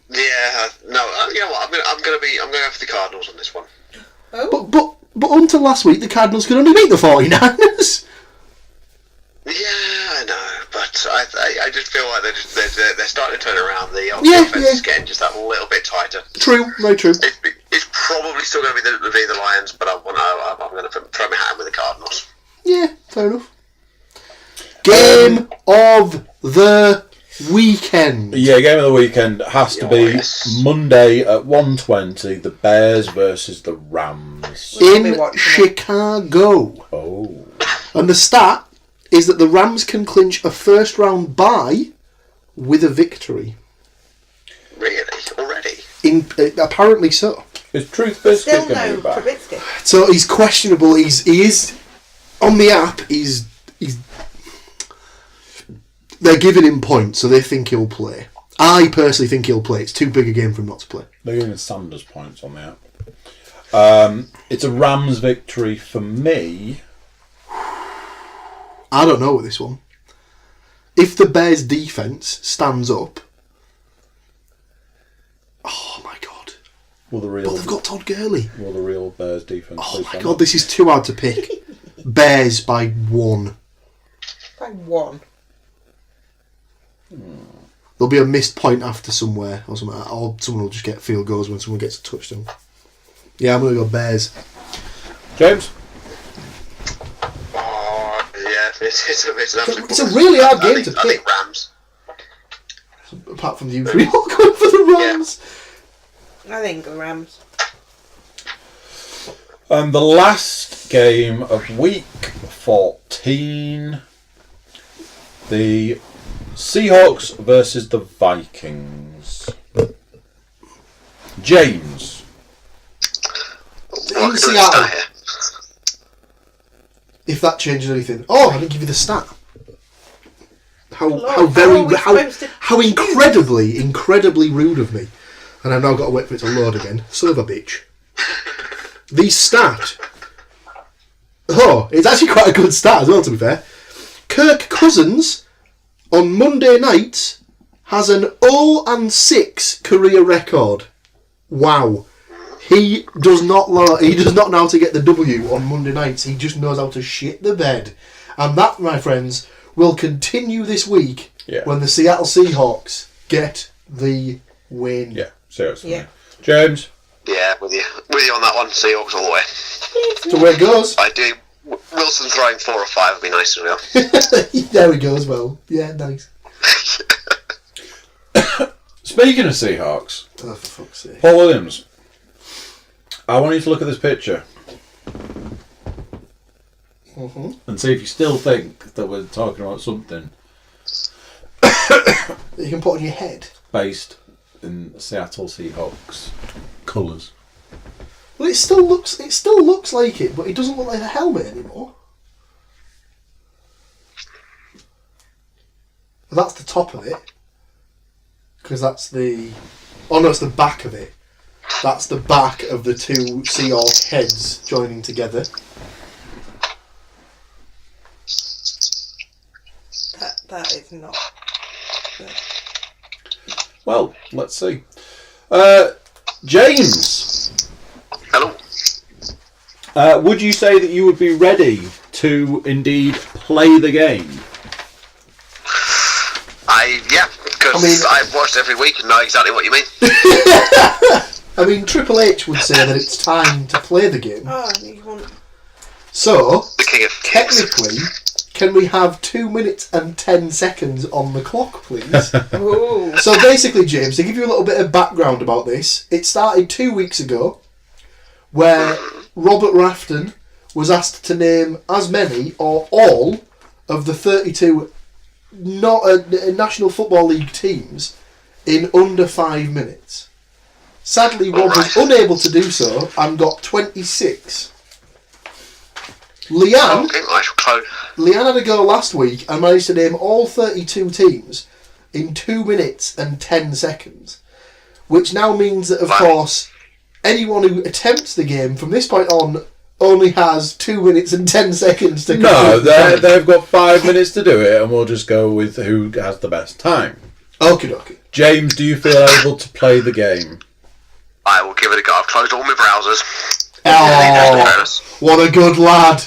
Yeah, no. You know what? I'm going to go for the Cardinals on this one. Oh. But until last week, the Cardinals could only beat the 49ers. Yeah, I know, but I just feel like they're starting to turn around. The offense is getting just that little bit tighter. True, very true. It's probably still going to be the Lions, but I'm going to throw my hat in with the Cardinals. Yeah, fair enough. Game of the weekend. Yeah, game of the weekend has to be Monday at 1:20. The Bears versus the Rams in Chicago. Oh, and the stat is that the Rams can clinch a first round bye with a victory. Really? Already? Apparently so. is Truth Biscuit Still going to no be back? Trubisky. So he's questionable. He is on the app. He's they're giving him points, so they think he'll play. I personally think he'll play. It's too big a game for him not to play. They're giving Sanders points on the app. It's a Rams victory for me. I don't know with this one. If the Bears' defence stands up... Oh, my God. But they've got Todd Gurley. Will the real Bears defence... Oh, my God, this is too hard to pick. Bears by 1. By 1. There'll be a missed point after somewhere, or something, or someone will just get field goals when someone gets a touchdown. Yeah, I'm going to go Bears. James? It's a really hard game to pick. I think Rams. Apart from you three all going for the Rams. I think the Rams. And the last game of week 14, the Seahawks versus the Vikings. James. In Seattle. If that changes anything. Oh, I didn't give you the stat. How incredibly rude of me. And I've now got to wait for it to load again. Son of a bitch. The stat. Oh, it's actually quite a good stat as well, to be fair. Kirk Cousins, on Monday nights, has an 0-6 career record. Wow. He does not know how to get the W on Monday nights. He just knows how to shit the bed. And that, my friends, will continue this week when the Seattle Seahawks get the win. Yeah, seriously. Yeah. James? Yeah, with you on that one. Seahawks all the way. So where it goes? I do. Wilson throwing 4 or 5 would be nice as well. There we go as well. Yeah, nice. Speaking of Seahawks, oh, for fuck's sake. Paul Williams, I want you to look at this picture and see if you still think that we're talking about something that you can put on your head based in Seattle Seahawks colours. Well, it still looks like it, but it doesn't look like a helmet anymore. Well, that's the top of it, because that's the. Oh no, it's the back of it. That's the back of the two Seahawk heads joining together. That is not. Well, let's see. James. Hello. Would you say that you would be ready to indeed play the game? Because I've watched every week and know exactly what you mean. I mean, Triple H would say that it's time to play the game. Oh, you want... So, the King of technically, can we have 2 minutes and 10 seconds on the clock, please? Ooh. So basically, James, to give you a little bit of background about this, it started 2 weeks ago, where Robert Rafton was asked to name as many or all of the 32 National Football League teams in under 5 minutes. Sadly, Rob was unable to do so and got 26. Leanne had a go last week and managed to name all 32 teams in 2 minutes and 10 seconds, which now means that, of course, anyone who attempts the game from this point on only has 2 minutes and 10 seconds to complete. No, they've got 5 minutes to do it, and we'll just go with who has the best time. Okie dokie. James, do you feel able to play the game? I will give it a go. I've closed all my browsers. Oh, what a good lad.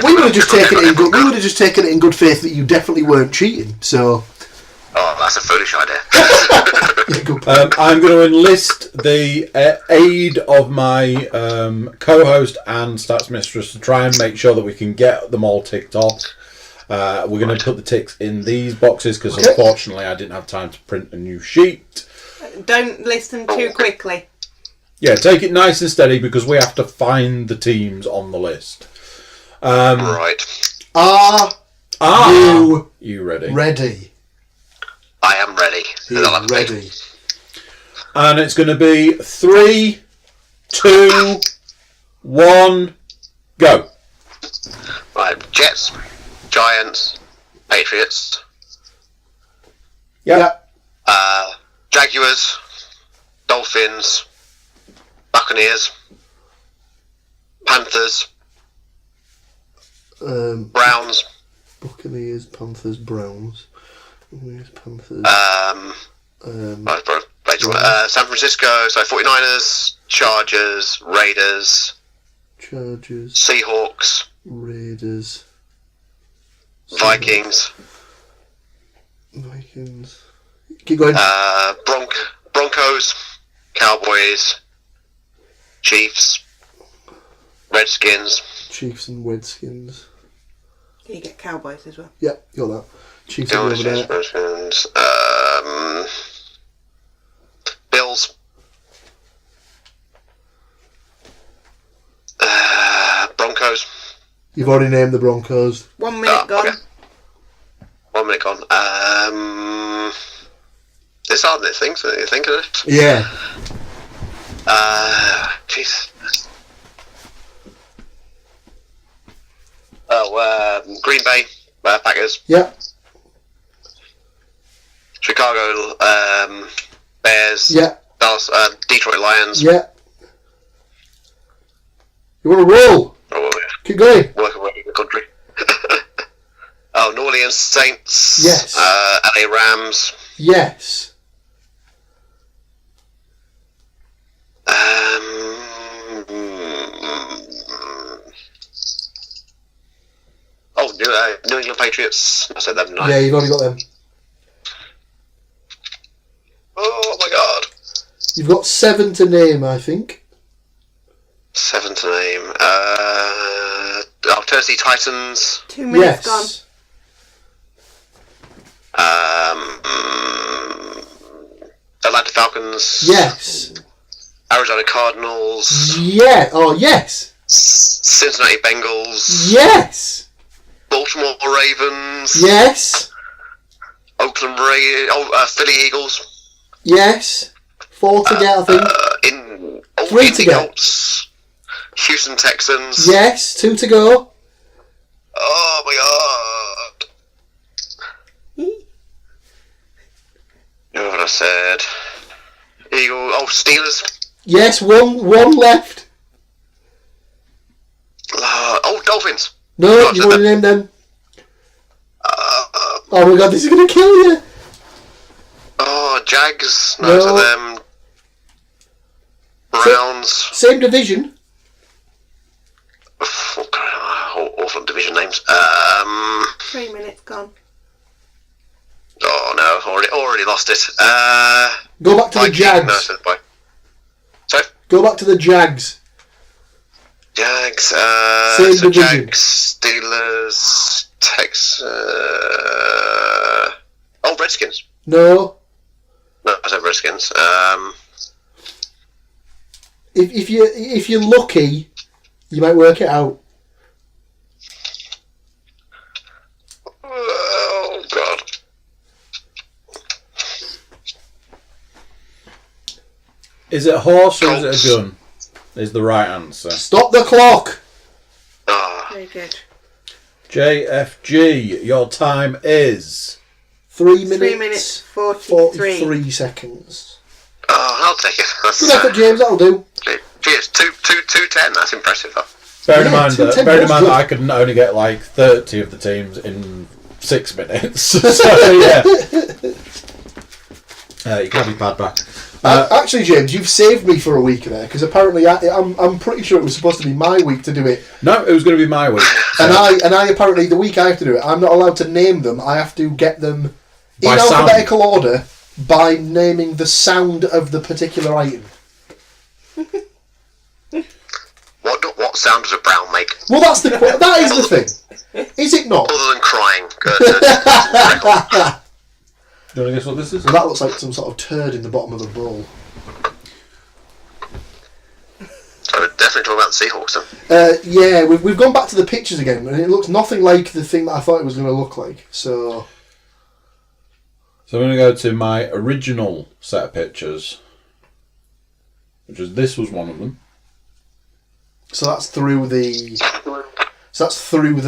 We would have just taken it in good. We would have just taken it in good faith that you definitely weren't cheating. So. Oh, that's a foolish idea. I'm going to enlist the aid of my co-host and stats mistress to try and make sure that we can get them all ticked off. We're going to put the ticks in these boxes because unfortunately I didn't have time to print a new sheet. Don't list them too quickly. Yeah, take it nice and steady because we have to find the teams on the list. Right. Are you ready? Ready. I am ready. He's ready. And it's going to be 3, 2, 1, go. Right, Jets, Giants, Patriots. Yep. Jaguars, Dolphins, Buccaneers, Panthers, Browns, Buccaneers, Panthers, Browns. Panthers. San Francisco, 49ers, Chargers, Raiders, Seahawks, Raiders, Vikings. Keep going. Broncos, Cowboys, Chiefs, Redskins. Chiefs and Redskins. You get Cowboys as well. Yep, got that. Chiefs are over there. Redskins, Bills. Broncos. You've already named the Broncos. 1 minute gone. Okay. 1 minute gone. It's hard, isn't it? So you think of it. Yeah. Jeez. Oh, Green Bay Packers. Yep. Chicago Bears. Yeah. Dallas, Detroit Lions. Yeah. You want to roll? Oh, yeah. Keep going. Working in the country. Oh, New Orleans Saints. Yes. LA Rams. Yes. New England Patriots. I said them, didn't I? Yeah, you've already got them. Oh my god. You've got 7 to name, I think. 7 to name. Tennessee Titans. 2 minutes gone. Atlanta Falcons. Yes. Arizona Cardinals. Yeah. Oh, yes. Cincinnati Bengals. Yes. Baltimore Ravens. Yes. Oakland Philly Eagles. Yes. 4 to get, I think. 3 to Indy get. Colts. Houston Texans. Yes. 2 to go. Oh my god. What have I said? Steelers. Yes. One left. Dolphins. No, you want to name them. Oh my god, this is going to kill you. Jags. No. So them. Browns. Same division. Awful division names. 3 minutes gone. Oh no, already lost it. Go back to the Jags. No, sorry? Go back to the Jags. Jags. Same division. Jags, Steelers, Redskins. No. No, I said Redskins. If you're lucky, you might work it out. Oh god. Is it a horse or is it a gun? Is the right answer. Stop the clock. Very good. JFG, your time is 3 minutes. 3 minutes 43 seconds. I'll take it. Good effort, James. That'll do. Cheers. 2:10. That's impressive. Bear in mind that 2:10 I could only get like 30 of the teams in 6 minutes. So yeah. You can have your pad back. Actually, James, you've saved me for a week there because apparently I'm pretty sure it was supposed to be my week to do it. No, it was going to be my week. So. And I apparently the week I have to do it, I'm not allowed to name them. I have to get them in By alphabetical order by naming the sound of the particular item. What sound does a brown make? Well, that is the thing. Is it not? Other than crying. Do you want to guess what this is? Well, that looks like some sort of turd in the bottom of the bowl. So we're definitely talking about the Seahawks then. Yeah, we've gone back to the pictures again, and it looks nothing like the thing that I thought it was going to look like. So I'm going to go to my original set of pictures, which is this was one of them. So that's through the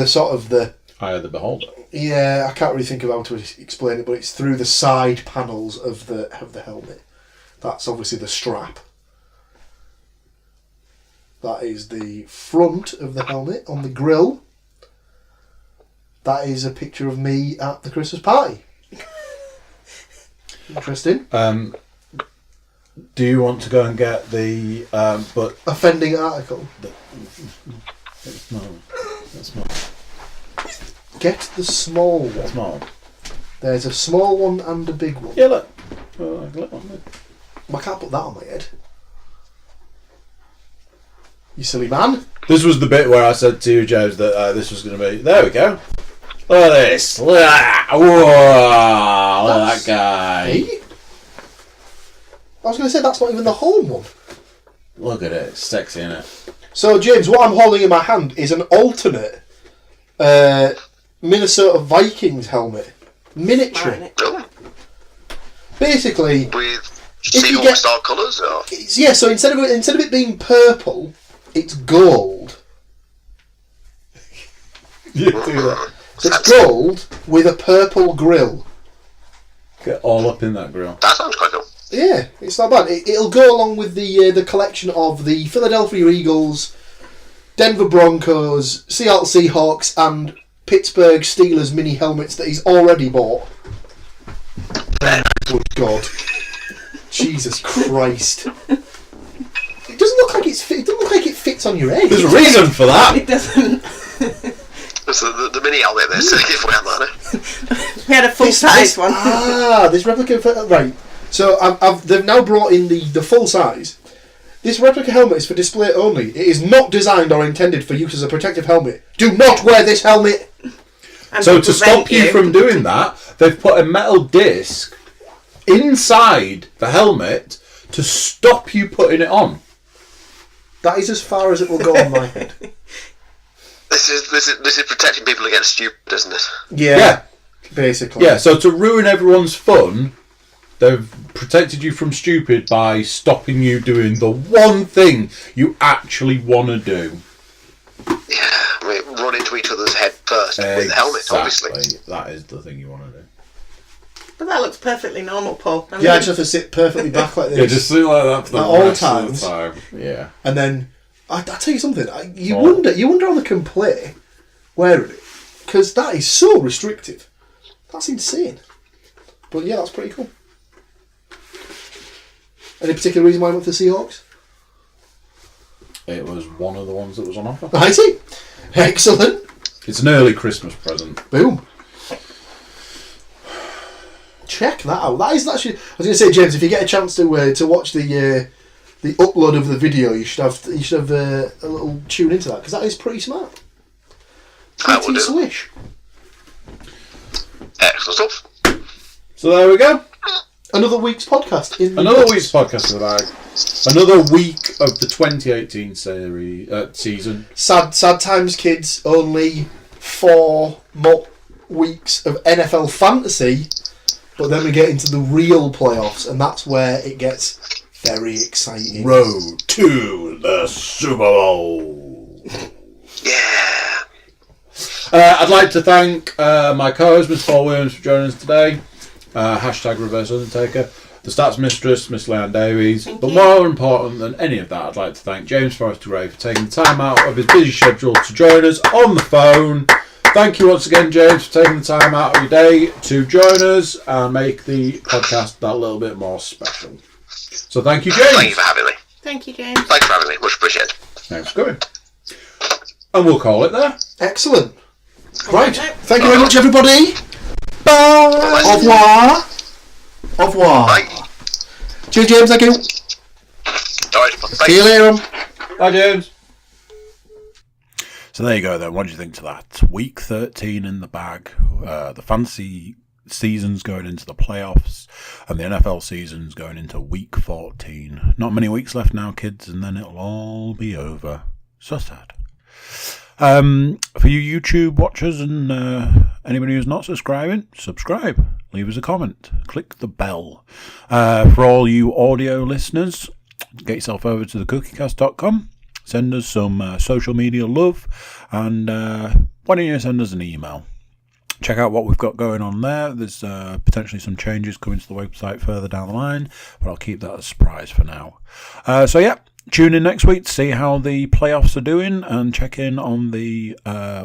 sort of the. Eye of the Beholder. Yeah, I can't really think of how to explain it, but it's through the side panels of the helmet. That's obviously the strap. That is the front of the helmet on the grill. That is a picture of me at the Christmas party. Interesting. Do you want to go and get the offending article? It's small. Get the small one. Small. There's a small one and a big one. Yeah, look. Well, I can't put that on my head. You silly man. This was the bit where I said to you, James, that this was going to be... There we go. Look at this. Look at that. Whoa, look at that guy. Hey? I was going to say, that's not even the home one. Look at it. It's sexy, isn't it? So, James, what I'm holding in my hand is an alternate Minnesota Vikings helmet. Miniature. Basically, with Seahawks style colours, or yeah. So instead of it being purple, it's gold. You do that. So it's gold with a purple grill. Get all up in that grill. That sounds quite cool. Yeah, it's not bad. It'll go along with the collection of the Philadelphia Eagles, Denver Broncos, Seattle Seahawks, and Pittsburgh Steelers mini helmets that he's already bought. Good God, Jesus Christ! It doesn't look like it doesn't look like it fits on your head. There's a reason for that. It doesn't. It's the mini helmet there's a giveaway on that. We had a full-size one. This replica... Right. So they've now brought in the full size. This replica helmet is for display only. It is not designed or intended for use as a protective helmet. Do not wear this helmet! And So to stop you from doing that, they've put a metal disc inside the helmet to stop you putting it on. That is as far as it will go on my head. This is protecting people against stupid, isn't it? Yeah. Basically. Yeah, so to ruin everyone's fun, they've protected you from stupid by stopping you doing the one thing you actually want to do. Yeah, I mean, run into each other's head first with the helmet, obviously. That is the thing you want to do. But that looks perfectly normal, Paul. Yeah, I just have to sit perfectly back like this. Yeah, just sit like that for the At all rest of the times. time. Yeah. And then, I tell you something, you wonder how they can play wearing it. Because that is so restrictive. That's insane. But yeah, that's pretty cool. Any particular reason why I went for the Seahawks? It was one of the ones that was on offer. I see. Excellent. It's an early Christmas present. Boom. Check that out. That is actually. I was going to say, James, if you get a chance to watch the upload of the video, you should have a little tune into that because that is pretty smart. I will do. Swish. Excellent stuff. So there we go. Another week's podcast in the Another books. week's podcast in the bag. Another week of the 2018 season. Sad times, kids. Only 4 more weeks of NFL fantasy, but then we get into the real playoffs, and that's where it gets very exciting. Road to the Super Bowl. Yeah. I'd like to thank my co-host, Miss Paul Williams, for joining us today. Hashtag Reverse Undertaker. The Stats Mistress, Miss Leanne Davies. But more important than any of that, I'd like to thank James Forrester Gray for taking the time out of his busy schedule to join us on the phone. Thank you once again, James, for taking the time out of your day to join us and make the podcast that little bit more special. So thank you, James. Thank you for having me. Thank you, James. Thanks for having me. Much appreciated. Thanks for coming. And we'll call it there. Excellent. Right. Thank you very much, everybody. Bye. Au revoir. Au revoir. Bye. Cheers, James. Thank you. Alright, See you later. Bye, James. So there you go then. What do you think to that? Week 13 in the bag. The fantasy season's going into the playoffs, and the NFL season's going into week 14. Not many weeks left now, kids, and then it'll all be over. So sad. For you YouTube watchers and anybody who's not subscribing, subscribe. Leave us a comment. Click the bell. For all you audio listeners, get yourself over to the Cookiecast.com. Send us some social media love, and why don't you send us an email? Check out what we've got going on there. There's potentially some changes coming to the website further down the line, but I'll keep that a surprise for now. So yeah, tune in next week to see how the playoffs are doing, and check in on the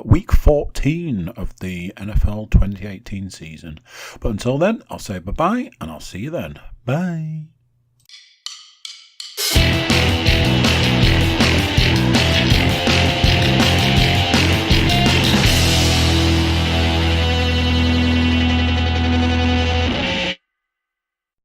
week 14 of the NFL 2018 season. But until then, I'll say bye-bye, and I'll see you then. Bye.